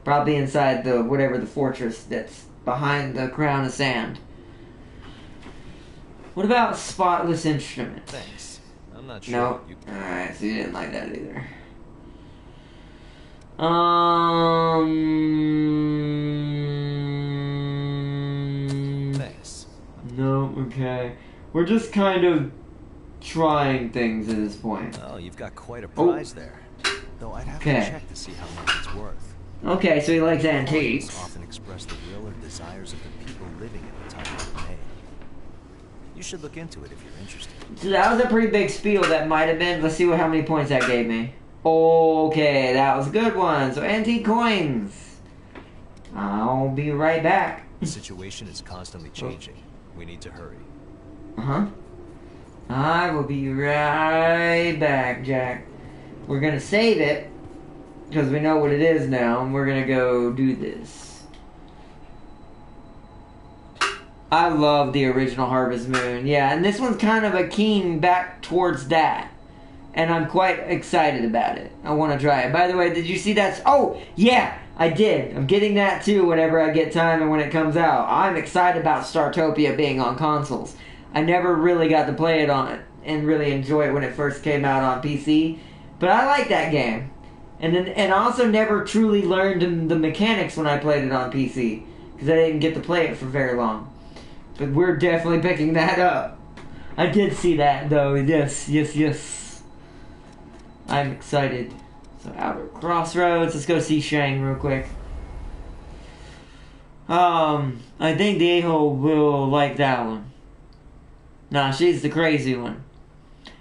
Probably inside whatever the fortress that's behind the Crown of Sand. What about Spotless Instrument? Thanks. I'm not sure. No. Alright, so you didn't like that either. Thanks. No, okay. We're just kind of trying things at this point. Oh, you've got quite a prize there. Though I'd have to check to see how much it's worth. Okay, so he likes antiques. Often express the will or desires of the people living at the time it was made. You should look into it if you're interested. So that was a pretty big spiel that might have been. Let's see how many points that gave me. Okay, that was a good one. So antique coins. I'll be right back. The situation is constantly changing. We need to hurry. Uh-huh. I will be right back, Jack. We're gonna save it because we know what it is now, and we're gonna go do this. I love the original Harvest Moon. Yeah, and this one's kind of a keen back towards that. And I'm quite excited about it. I want to try it. By the way, did you see that? Oh, yeah, I did. I'm getting that too whenever I get time and when it comes out. I'm excited about Startopia being on consoles. I never really got to play it on it and really enjoy it when it first came out on PC. But I like that game. And I also never truly learned the mechanics when I played it on PC. because I didn't get to play it for very long. But we're definitely picking that up. I did see that though. Yes, yes, yes. I'm excited. So Outer Crossroads. Let's go see Shang real quick. I think the a-hole will like that one. Nah, she's the crazy one.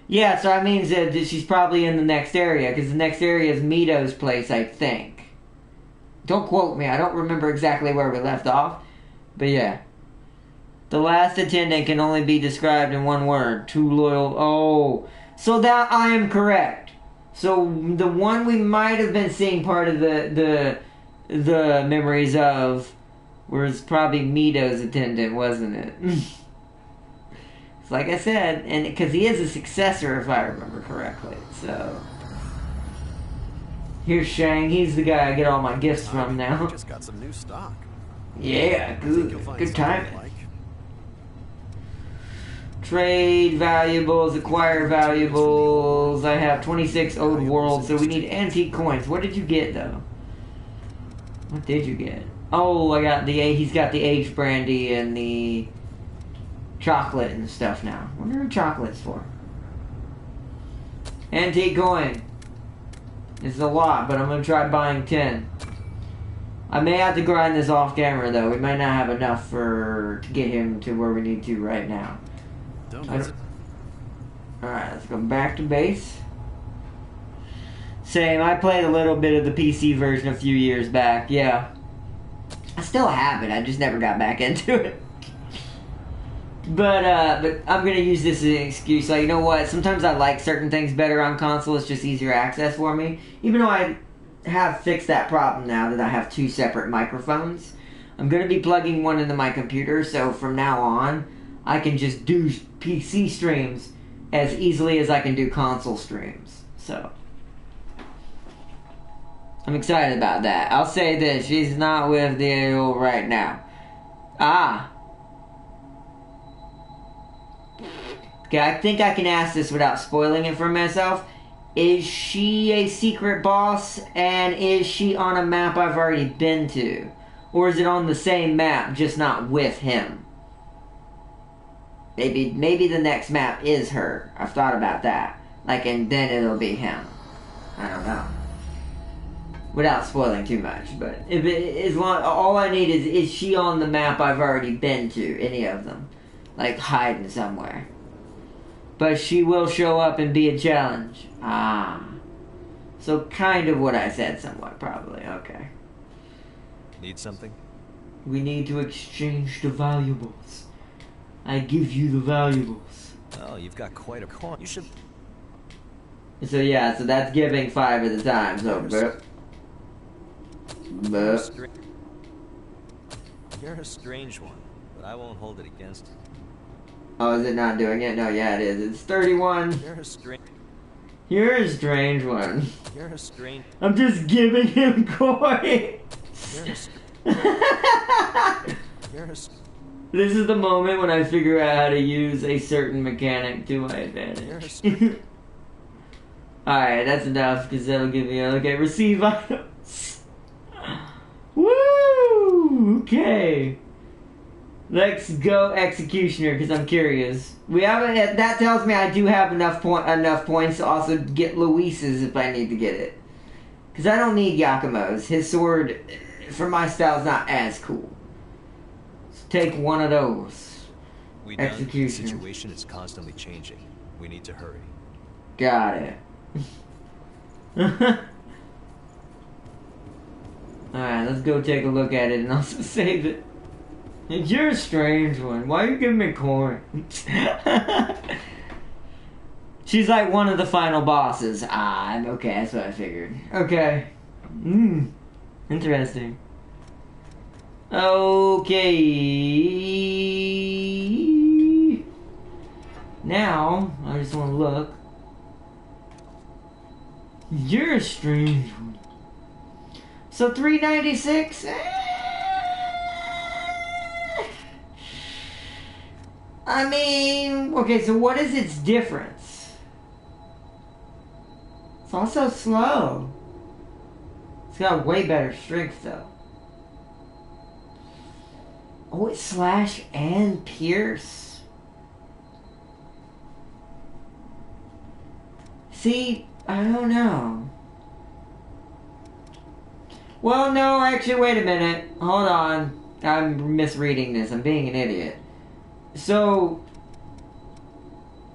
Yeah, so that means that she's probably in the next area, because the next area is Mito's place, I think. Don't quote me, I don't remember exactly where we left off. But yeah. The last attendant can only be described in one word. Too loyal. Oh. So that I am correct. So the one we might have been seeing part of the memories of was probably Mito's attendant, wasn't it? Like I said, and because he is a successor, if I remember correctly. So here's Shang. He's the guy I get all my gifts from now. Just got some new stock. Yeah, good timing. Trade valuables, acquire valuables. I have 26 old worlds, so we need antique coins. What did you get though? What did you get? Oh, I got he's got the aged brandy and the chocolate and stuff now. I wonder what chocolate's for. Antique coin. It's a lot, but I'm going to try buying 10. I may have to grind this off camera, though. We might not have enough to get him to where we need to right now. Alright, let's go back to base. Same, I played a little bit of the PC version a few years back, yeah. I still have it, I just never got back into it. But I'm gonna use this as an excuse. Like, you know what? Sometimes I like certain things better on console. It's just easier access for me. Even though I have fixed that problem now that I have 2 separate microphones, I'm gonna be plugging one into my computer. So from now on, I can just do PC streams as easily as I can do console streams. So I'm excited about that. I'll say this: she's not with the AO right now. Okay, I think I can ask this without spoiling it for myself. Is she a secret boss, and is she on a map I've already been to? Or is it on the same map, just not with him? Maybe the next map is her. I've thought about that. Like, and then it'll be him. I don't know. Without spoiling too much, but all I need is she on the map I've already been to, any of them. Like, hiding somewhere. But she will show up and be a challenge. So kind of what I said somewhat, probably. Okay. Need something? We need to exchange the valuables. I give you the valuables. Oh, you've got quite a coin. You should... So yeah, so that's giving 5 at a time, so... You're a strange one, but I won't hold it against you. Oh, is it not doing it? No, yeah, it is. It's 31. You're a strange one. You're a strange... I'm just giving him coins. This is the moment when I figure out how to use a certain mechanic to my advantage. Alright, that's enough, because that'll give me... Okay, receive items. Woo! Okay. Let's go Executioner, because I'm curious. We haven't. That tells me I do have enough points to also get Luis's if I need to get it. Because I don't need Yakumo's. His sword, for my style, is not as cool. Let's take one of those. Executioner. The situation is constantly changing. We need to hurry. Got it. Alright, let's go take a look at it and also save it. You're a strange one. Why are you giving me coins? She's like one of the final bosses. I'm okay, that's what I figured. Okay. Interesting. Okay. Now, I just want to look. You're a strange one. So 396? I mean, okay, so what is its difference? It's also slow. It's got way better strength, though. Oh, it's Slash and Pierce. See, I don't know. Well, no, actually, wait a minute. Hold on. I'm misreading this. I'm being an idiot. So,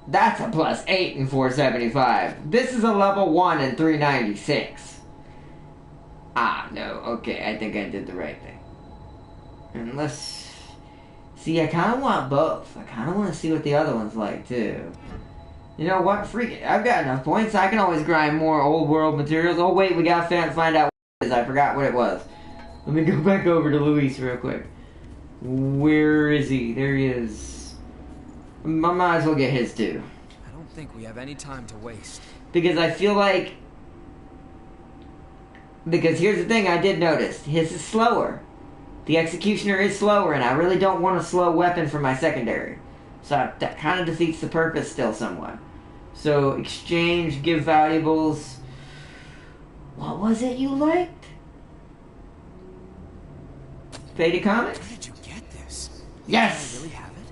that's a +8 in 475. This is a level 1 in 396. Ah, no. Okay, I think I did the right thing. Unless... See, I kind of want both. I kind of want to see what the other one's like, too. You know what? Freak it. I've got enough points. I can always grind more old world materials. Oh, wait, we gotta find out what it is. I forgot what it was. Let me go back over to Luis real quick. Where is he? There he is. I might as well get his, too. I don't think we have any time to waste. Because I feel like... Because here's the thing I did notice. His is slower. The Executioner is slower, and I really don't want a slow weapon for my secondary. So that kind of defeats the purpose still somewhat. So, exchange, give valuables. What was it you liked? Faded Comics? Where did you get this? Yes! You really have it?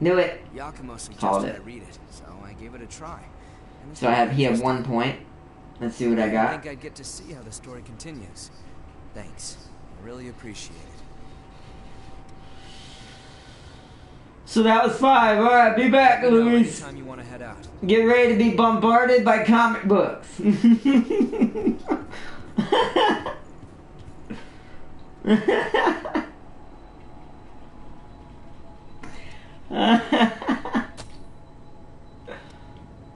Knew it. Yakumo Called suggested it. I read it, so I gave it a try. And So he had 1 point. Let's see what I I got. think I'd get to see how the story continues. Thanks. I really appreciate it. So that was 5. Alright, be back, Let me know Luis. anytime you want to head out. Get ready to be bombarded by comic books.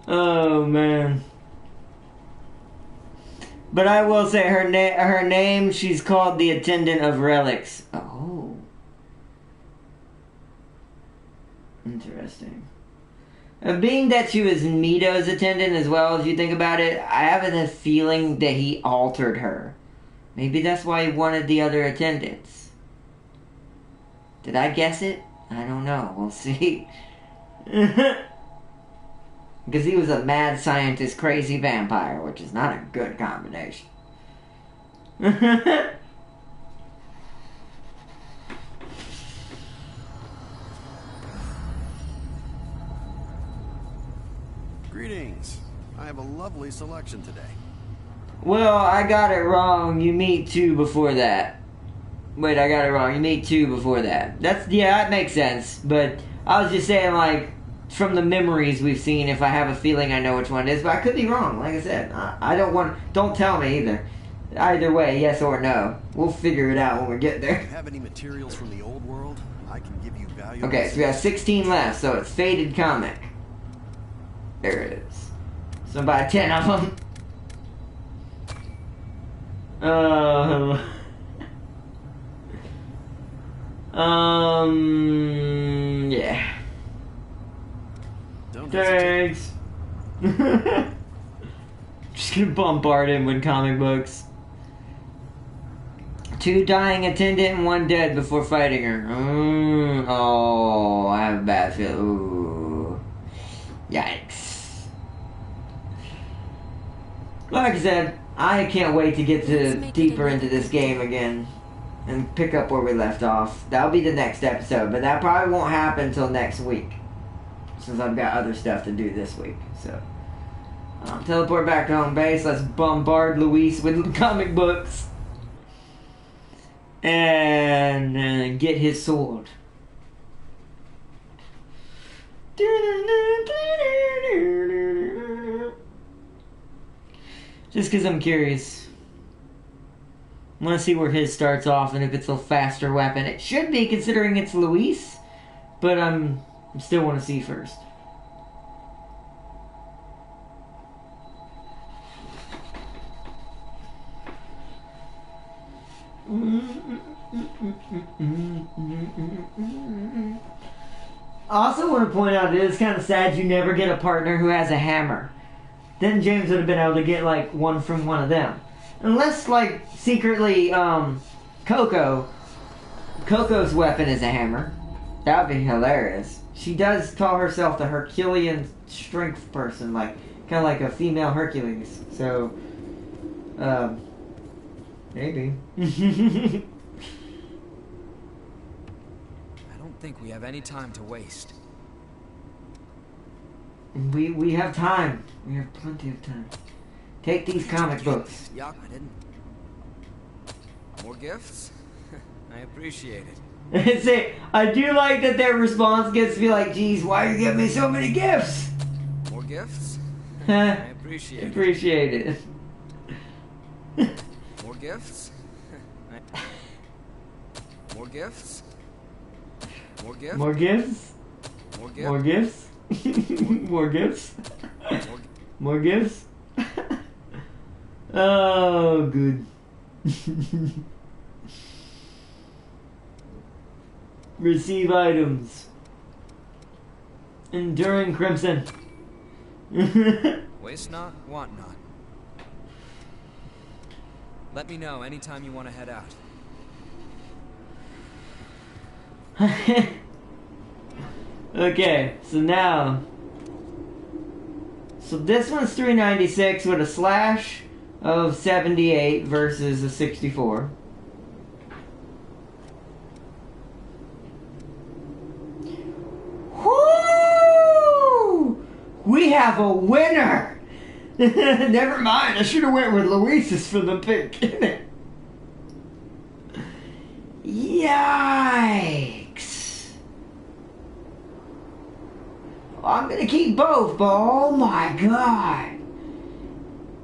Oh, man. But I will say her name, she's called the Attendant of Relics. Oh. Interesting. Being that she was Mito's attendant as well, if you think about it, I have a feeling that he altered her. Maybe that's why he wanted the other attendants. Did I guess it? I don't know. We'll see. Because he was a mad scientist, crazy vampire, which is not a good combination. Greetings. I have a lovely selection today. Well, I got it wrong. You meet 2 before that. Wait, I got it wrong. You meet 2 before that. Yeah, that makes sense. But I was just saying, like, from the memories we've seen, if I have a feeling I know which one it is. But I could be wrong. Like I said, I don't tell me either. Either way, yes or no. We'll figure it out when we get there. Do you have any materials from the old world? I can give you valuable... Okay, so we have 16 left, so it's Faded Comic. There it is. So buy 10 of them. Yeah. Thanks. Just gonna bombard him with comic books. 2 dying attendant and 1 dead before fighting her. Oh, I have a bad feel. Ooh. Yikes. Like I said, I can't wait to get deeper into this game again and pick up where we left off. That'll be the next episode, but that probably won't happen until next week, since I've got other stuff to do this week. So, teleport back to home base. Let's bombard Luis with comic books and get his sword. Just because I'm curious. I want to see where his starts off and if it's a faster weapon. It should be, considering it's Luis, but I still want to see first. I also want to point out that it's kind of sad you never get a partner who has a hammer. Then James would have been able to get, like, one from one of them. Unless, like, secretly, Coco's weapon is a hammer. That would be hilarious. She does call herself the Herculean strength person, like, kind of like a female Hercules. So, maybe. don't think we have any time to waste. We have time. We have plenty of time. Take these comic books. Yeah, I didn't. More gifts? I appreciate it. See, I do like that their response gets to be like, geez, why are you giving me so many gifts? More gifts? I appreciate it. Appreciate it. More gifts? More gifts? More gifts? More gifts? More More gifts? More gifts? More gifts? Oh, good. Receive items. Enduring Crimson. Waste not, want not. Let me know anytime you want to head out. Okay, so now... So this one's 396 with a slash of 78 versus a 64. Whoo! We have a winner! Never mind, I should have went with Luis's for the pick. Yikes! I'm gonna keep both, but oh my god!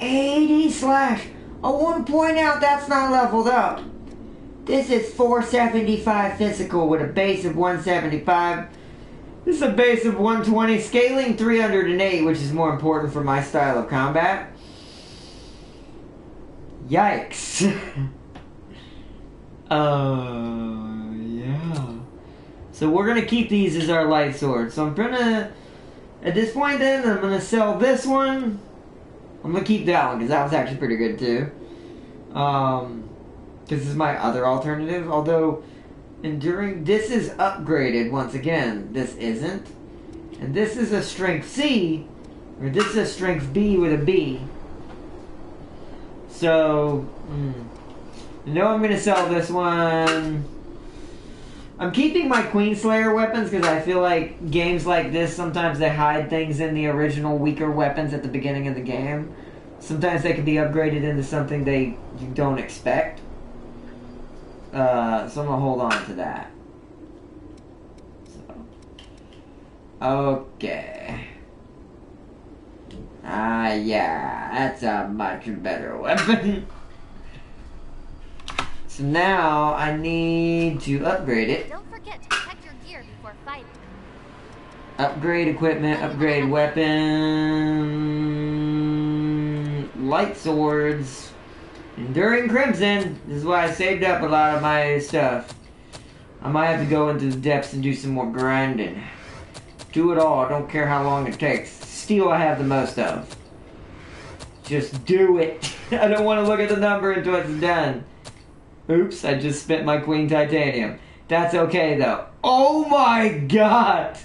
80 slash. I want to point out that's not leveled up. This is 475 physical with a base of 175. This is a base of 120, scaling 308, which is more important for my style of combat. Yikes. Yeah. So we're going to keep these as our light sword. So I'm going to, at this point then, I'm going to sell this one. I'm going to keep that one because that was actually pretty good too. Because this is my other alternative. Although, enduring, this is upgraded once again. This isn't. And this is a strength C. Or this is a strength B with a B. So, I know I'm going to sell this one. I'm keeping my Queenslayer weapons because I feel like games like this, sometimes they hide things in the original weaker weapons at the beginning of the game. Sometimes they can be upgraded into something you don't expect. So I'm going to hold on to that. So. Okay. Yeah, that's a much better weapon. So now I need to upgrade it. Don't forget to protect your gear before fighting. Upgrade equipment, upgrade weapon, light swords, enduring crimson. This is why I saved up a lot of my stuff. I might have to go into the depths and do some more grinding. Do it all, I don't care how long it takes. Steel I have the most of. Just do it. I don't want to look at the number until it's done. Oops, I just spent my Queen Titanium. That's okay though. Oh my god!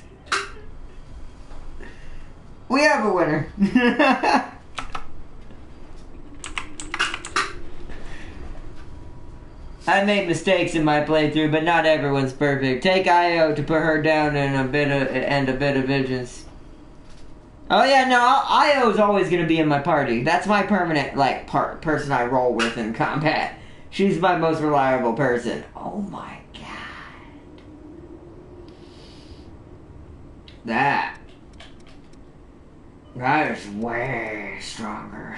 We have a winner. I made mistakes in my playthrough, but not everyone's perfect. Take Io to put her down in a bit of vengeance. Oh yeah, no, Io's always gonna be in my party. That's my permanent person I roll with in combat. She's my most reliable person. Oh my god. That is way stronger.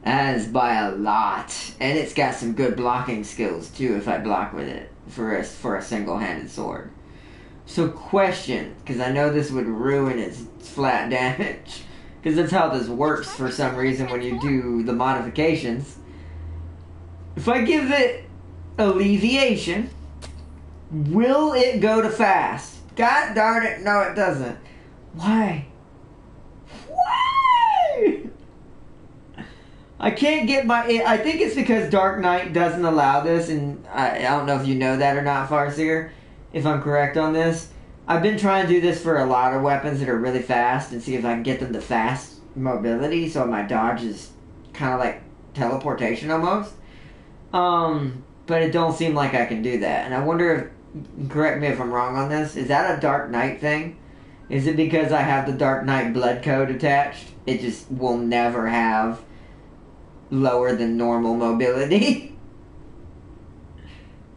That is by a lot. And it's got some good blocking skills too if I block with it for a single-handed sword. So question, because I know this would ruin its flat damage, because that's how this works for some reason when you do the modifications. If I give it alleviation, will it go to fast? God darn it, no it doesn't. Why? Why? I can't get I think it's because Dark Knight doesn't allow this, and I don't know if you know that or not, Farseer, if I'm correct on this. I've been trying to do this for a lot of weapons that are really fast and see if I can get them to fast mobility, so my dodge is kind of like teleportation almost. But it don't seem like I can do that. And I wonder correct me if I'm wrong on this, is that a Dark Knight thing? Is it because I have the Dark Knight blood code attached? It just will never have lower than normal mobility?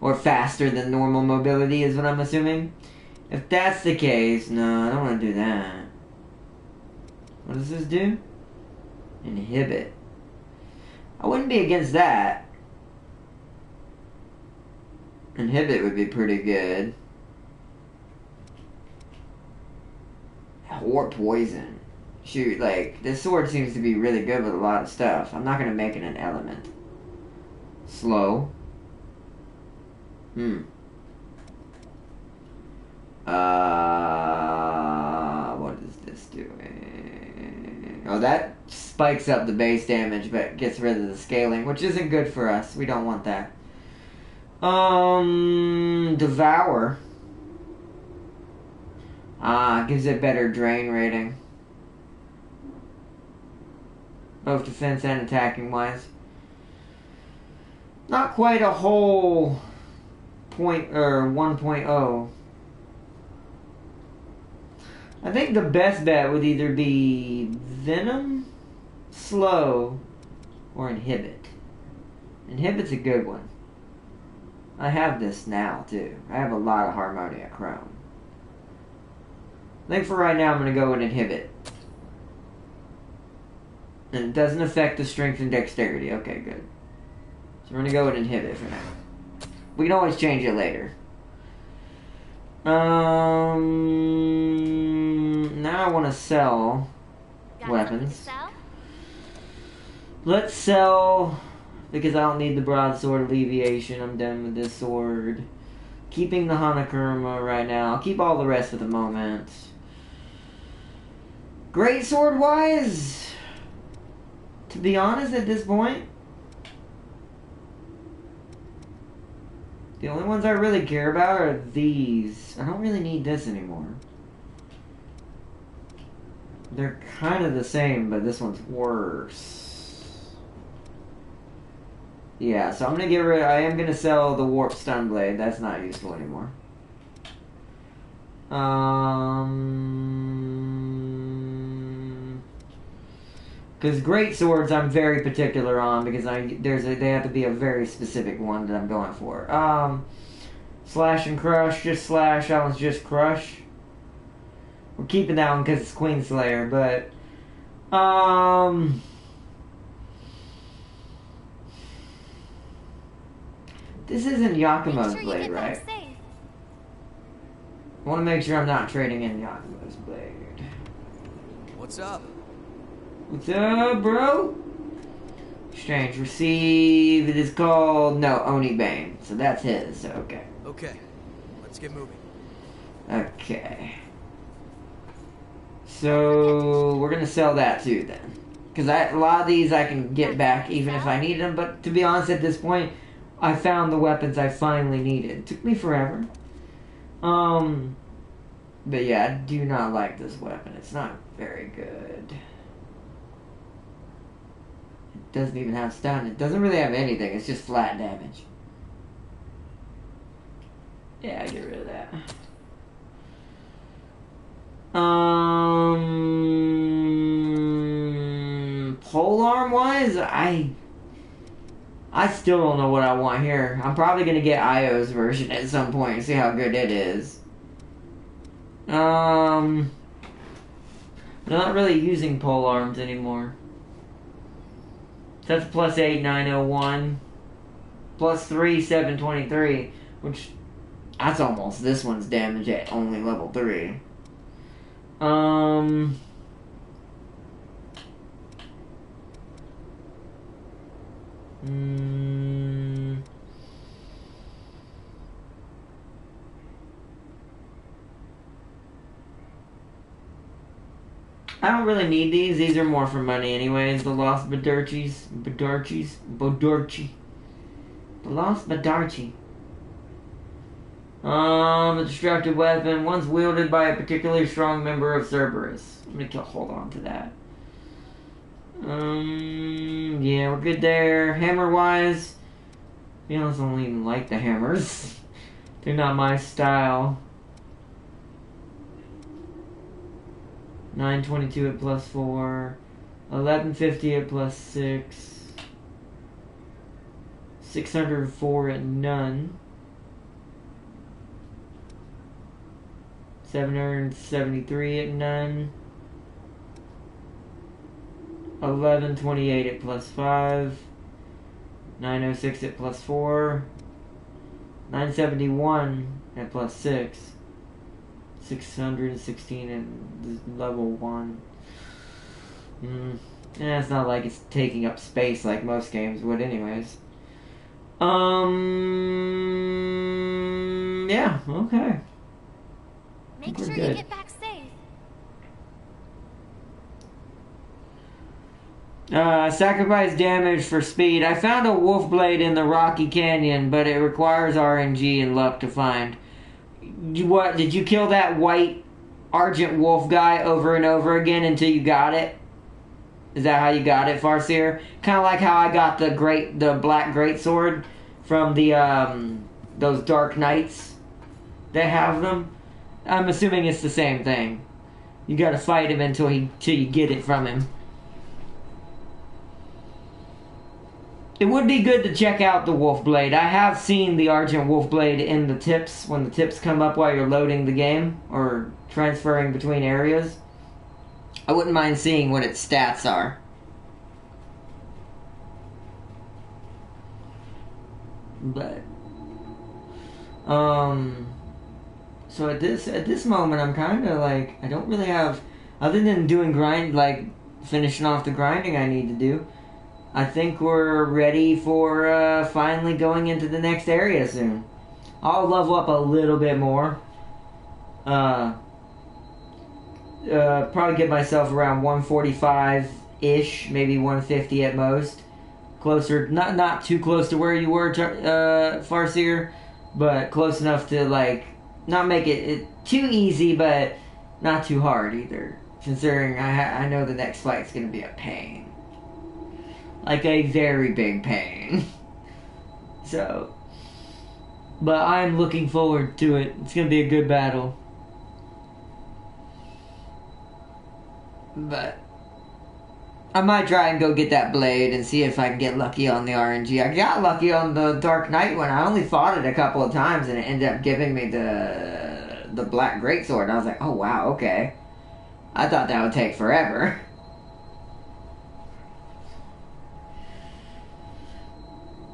Or faster than normal mobility is what I'm assuming? If that's the case, no, I don't want to do that. What does this do? Inhibit. I wouldn't be against that. Inhibit would be pretty good. Or poison. Shoot, like, this sword seems to be really good with a lot of stuff. I'm not going to make it an element. Slow. What is this doing? Oh, that spikes up the base damage, but gets rid of the scaling, which isn't good for us. We don't want that. Devour. Gives it better drain rating. Both defense and attacking wise. Not quite a whole point or 1.0. I think the best bet would either be Venom, Slow, or Inhibit. Inhibit's a good one. I have this now too. I have a lot of Harmonia Chrome. I think for right now I'm going to go with Inhibit. And it doesn't affect the strength and dexterity. Okay, good. So we're going to go with Inhibit for now. We can always change it later. Now I want to sell weapons. Let's sell, because I don't need the broadsword alleviation. I'm done with this sword. Keeping the Hanakurama right now. I'll keep all the rest for the moment. Great sword wise, to be honest at this point, the only ones I really care about are these. I don't really need this anymore. They're kind of the same, but this one's worse. Yeah, so I'm gonna get rid. I am gonna sell the Warp Stun Blade. That's not useful anymore. Because great swords I'm very particular on because they have to be a very specific one that I'm going for. Slash and Crush, just Slash. That one's just Crush. We're keeping that one because it's Queen Slayer, but this isn't Yakumo's blade, right? I want to make sure I'm not trading in Yakumo's blade. What's up? What's up, bro? Exchange. Receive. It is called... No, Oni Bane. So that's his. So, okay. Okay. Let's get moving. Okay. So, we're going to sell that too, then. Because a lot of these I can get back even if I need them. But to be honest, at this point, I found the weapons I finally needed. It took me forever. But yeah, I do not like this weapon. It's not very good. It doesn't even have stun. It doesn't really have anything. It's just flat damage. Yeah, I get rid of that. Polearm wise, I still don't know what I want here. I'm probably gonna get Io's version at some point and see how good it is. I'm not really using polearms anymore. That's plus 8, 901. Plus 3, 723. Which, that's almost this one's damage at only level 3. I don't really need these. These are more for money anyways. The Lost Badarchi. The Lost Badarchi. A destructive weapon. Once wielded by a particularly strong member of Cerberus. I'm gonna hold on to that. Yeah, we're good there. Hammer-wise, to be honest, I don't even like the hammers. They're not my style. 922 at +4. 1150 at +6. 604 at none. 773 at none. 1128 at +5. 906 at +4. 971 at +6. 616 at level 1. Yeah, it's not like it's taking up space like most games would anyways. Yeah, okay. Make sure you get back safe. Sacrifice damage for speed. I found a wolf blade in the Rocky Canyon, but it requires RNG and luck to find. What, did you kill that white Argent Wolf guy over and over again until you got it? Is that how you got it, Farseer? Kind of like how I got the black greatsword from the those Dark Knights. They have them. I'm assuming it's the same thing. You gotta fight him until you get it from him. It would be good to check out the Wolf Blade. I have seen the Argent Wolf Blade in the tips, when the tips come up while you're loading the game, or transferring between areas. I wouldn't mind seeing what its stats are. But, so at this moment, I'm kind of like, I don't really have, other than doing finishing off the grinding I need to do, I think we're ready for finally going into the next area soon. I'll level up a little bit more. Probably get myself around 145-ish, maybe 150 at most. Closer, not too close to where you were, Farseer, but close enough to, like, not make it too easy, but not too hard either. Considering I know the next fight's gonna be a pain. Like a very big pain. So, but I'm looking forward to it. It's gonna be a good battle. But I might try and go get that blade and see if I can get lucky on the RNG. I got lucky on the Dark Knight one. I only fought it a couple of times and it ended up giving me the Black Greatsword. I was like, oh wow, okay. I thought that would take forever.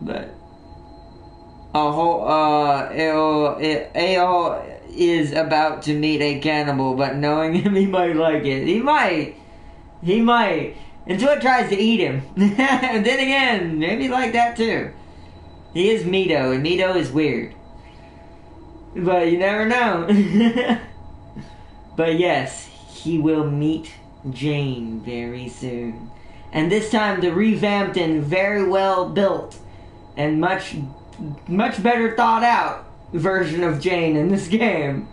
But Ao is about to meet a cannibal, but knowing him, he might like it. He might. Until it tries to eat him. And then again, maybe like that too. He is Mito, and Mito is weird. But you never know. But yes, he will meet Jane very soon. And this time the revamped and very well built and much better thought out version of Jane in this game.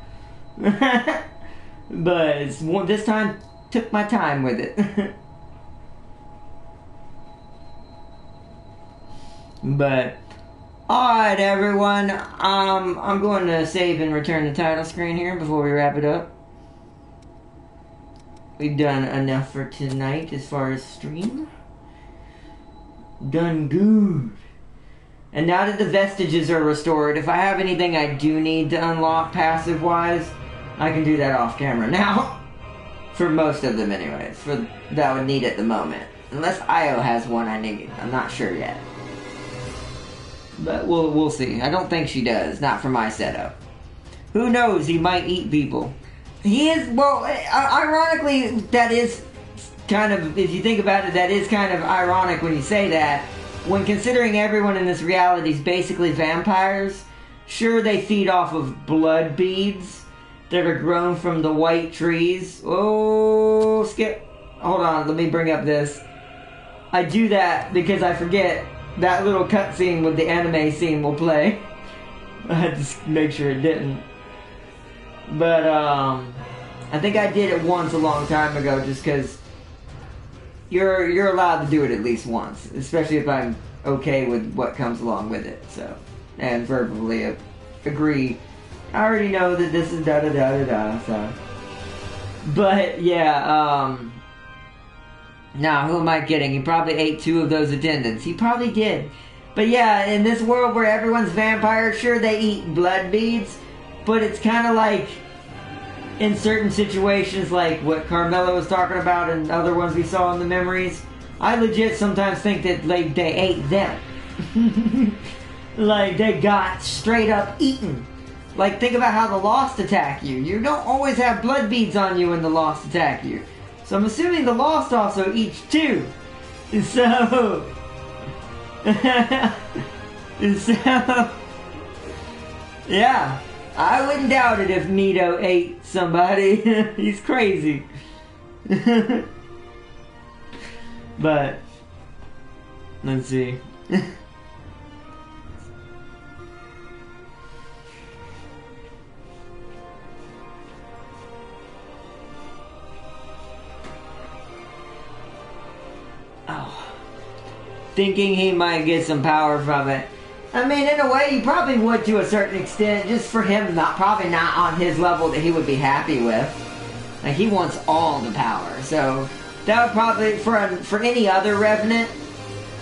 But this time took my time with it. But alright everyone, I'm going to save and return the title screen here before we wrap it up. We've done enough for tonight as far as stream. Done good. And now that the vestiges are restored, if I have anything I do need to unlock passive-wise, I can do that off camera now. For most of them anyways. That I would need at the moment. Unless Io has one I need. I'm not sure yet. But we'll see. I don't think she does. Not for my setup. Who knows? He might eat people. He is, well, ironically, that is kind of, if you think about it, that is kind of ironic when you say that. When considering everyone in this reality is basically vampires, sure they feed off of blood beads that are grown from the white trees. Oh, skip. Hold on, let me bring up this. I do that because I forget that little cutscene with the anime scene will play. I had to make sure it didn't. But, I think I did it once a long time ago just because you're allowed to do it at least once, especially if I'm okay with what comes along with it, so, and verbally agree I already know that this is da-da-da-da-da, so. But, yeah, now, who am I kidding? He probably ate 2 of those attendants. He probably did. But yeah, in this world where everyone's vampires, sure, they eat blood beads, but it's kind of like, in certain situations, like what Carmela was talking about and other ones we saw in the memories, I legit sometimes think that like, they ate them. Like, they got straight up eaten. Like, think about how the Lost attack you. You don't always have blood beads on you when the Lost attack you. So I'm assuming the Lost also eats too. So... so... Yeah. I wouldn't doubt it if Nito ate somebody. He's crazy. But... let's see. Oh. Thinking he might get some power from it. I mean, in a way, you probably would to a certain extent, just for him probably not on his level that he would be happy with. Like, he wants all the power, so that would probably, for any other Revenant,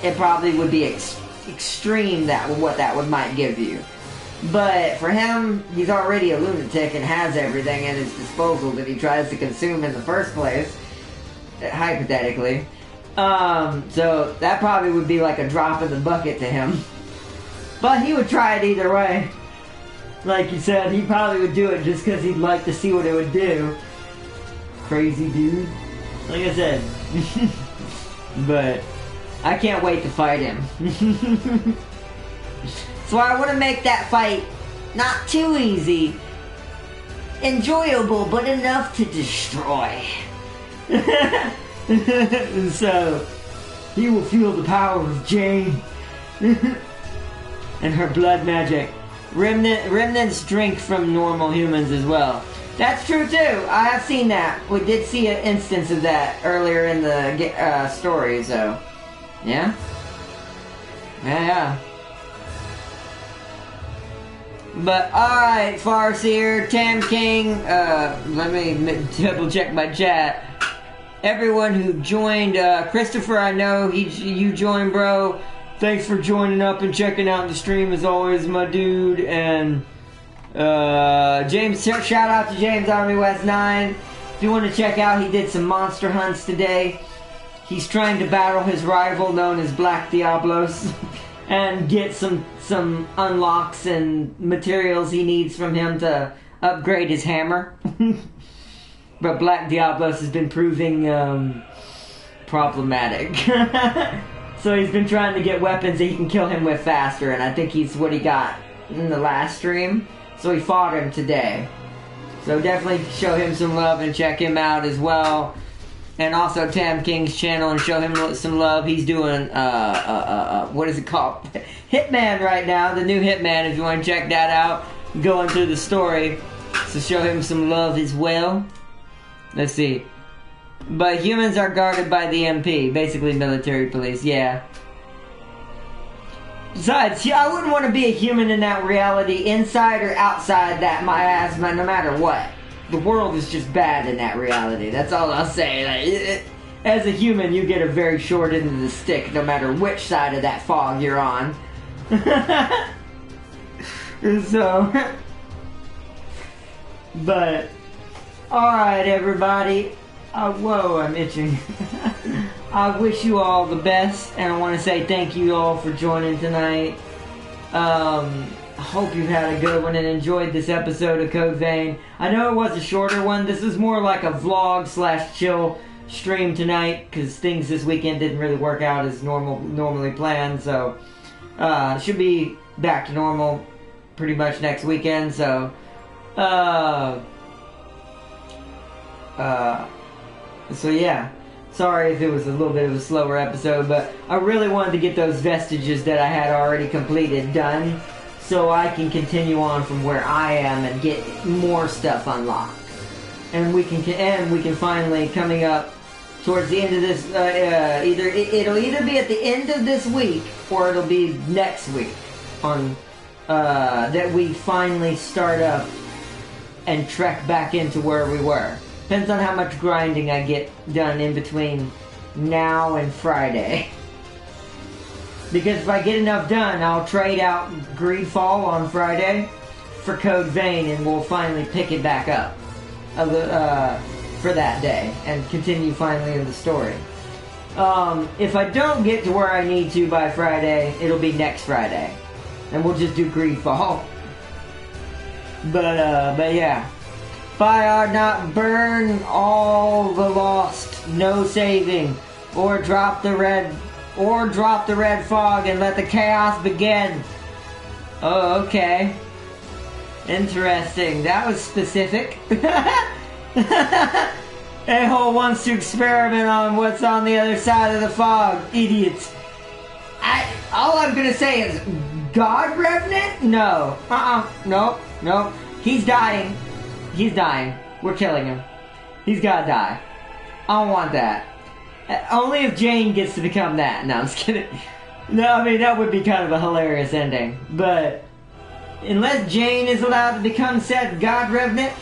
it probably would be extreme what that might give you. But for him, he's already a lunatic and has everything at his disposal that he tries to consume in the first place, hypothetically. So that probably would be like a drop in the bucket to him. But he would try it either way. Like you said, he probably would do it just because he'd like to see what it would do. Crazy dude. Like I said. But I can't wait to fight him. So I want to make that fight not too easy. Enjoyable, but enough to destroy. And so, he will feel the power of Jane. And her blood magic. Remnants drink from normal humans as well. That's true too. I have seen that. We did see an instance of that earlier in the story, so... Yeah? Yeah. But, alright, Farseer, Tam King, let me double check my chat. Everyone who joined, Christopher, I know you joined, bro. Thanks for joining up and checking out the stream as always, my dude. And James, shout out to James Army West 9. If you want to check out, he did some monster hunts today. He's trying to battle his rival known as Black Diablos and get some unlocks and materials he needs from him to upgrade his hammer. But Black Diablos has been proving problematic. So he's been trying to get weapons that he can kill him with faster, and I think he's what he got in the last stream. So he fought him today. So definitely show him some love and check him out as well. And also Tam King's channel and show him some love. He's doing, what is it called? Hitman right now, the new Hitman, if you want to check that out. Going through the story. So show him some love as well. Let's see. But humans are guarded by the MP, basically military police, yeah. Besides, I wouldn't want to be a human in that reality, inside or outside that miasma, no matter what. The world is just bad in that reality, that's all I'll say. Like, as a human, you get a very short end of the stick, no matter which side of that fog you're on. So... But... Alright, everybody. Whoa, I'm itching. I wish you all the best, and I want to say thank you all for joining tonight. I hope you've had a good one and enjoyed this episode of Code Vein. I know it was a shorter one. This is more like a vlog/chill stream tonight, because things this weekend didn't really work out as normally planned, so should be back to normal pretty much next weekend, so so yeah, sorry if it was a little bit of a slower episode, but I really wanted to get those vestiges that I had already completed done, so I can continue on from where I am and get more stuff unlocked. And we can finally, coming up towards the end of this, it'll either be at the end of this week or it'll be next week on that we finally start up and trek back into where we were. Depends on how much grinding I get done in between now and Friday. Because if I get enough done, I'll trade out Greedfall on Friday for Code Vein, and we'll finally pick it back up for that day and continue finally in the story. If I don't get to where I need to by Friday, it'll be next Friday, and we'll just do Greedfall. But yeah. Fire not burn all the lost, no saving, or drop the red fog and let the chaos begin. Oh, okay. Interesting. That was specific. A-hole wants to experiment on what's on the other side of the fog. Idiots. All I'm gonna say is, God Revenant? No. Nope. He's dying. He's dying. We're killing him. He's gotta die. I don't want that. Only if Jane gets to become that. No, I'm just kidding. No, I mean, that would be kind of a hilarious ending. But unless Jane is allowed to become said God Revenant,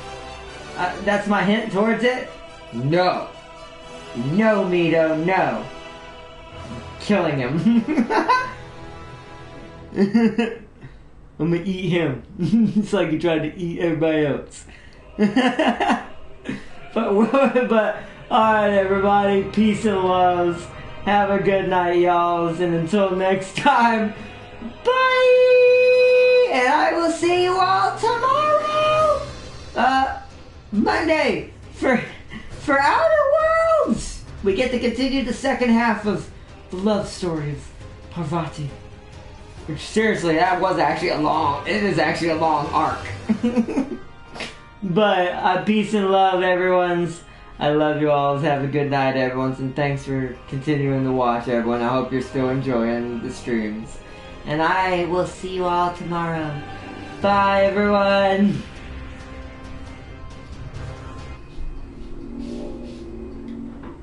that's my hint towards it. No. No, Mito, no. Killing him. I'm gonna eat him. It's like he tried to eat everybody else. but alright, everybody, peace and loves. Have a good night, y'alls, and until next time, bye! And I will see you all tomorrow! Monday, for Outer Worlds! We get to continue the second half of the love story of Parvati. Which, seriously, it is actually a long arc. But, peace and love, everyone's. I love you all. Have a good night, everyone. And thanks for continuing to watch, everyone. I hope you're still enjoying the streams. And I will see you all tomorrow. Bye, everyone.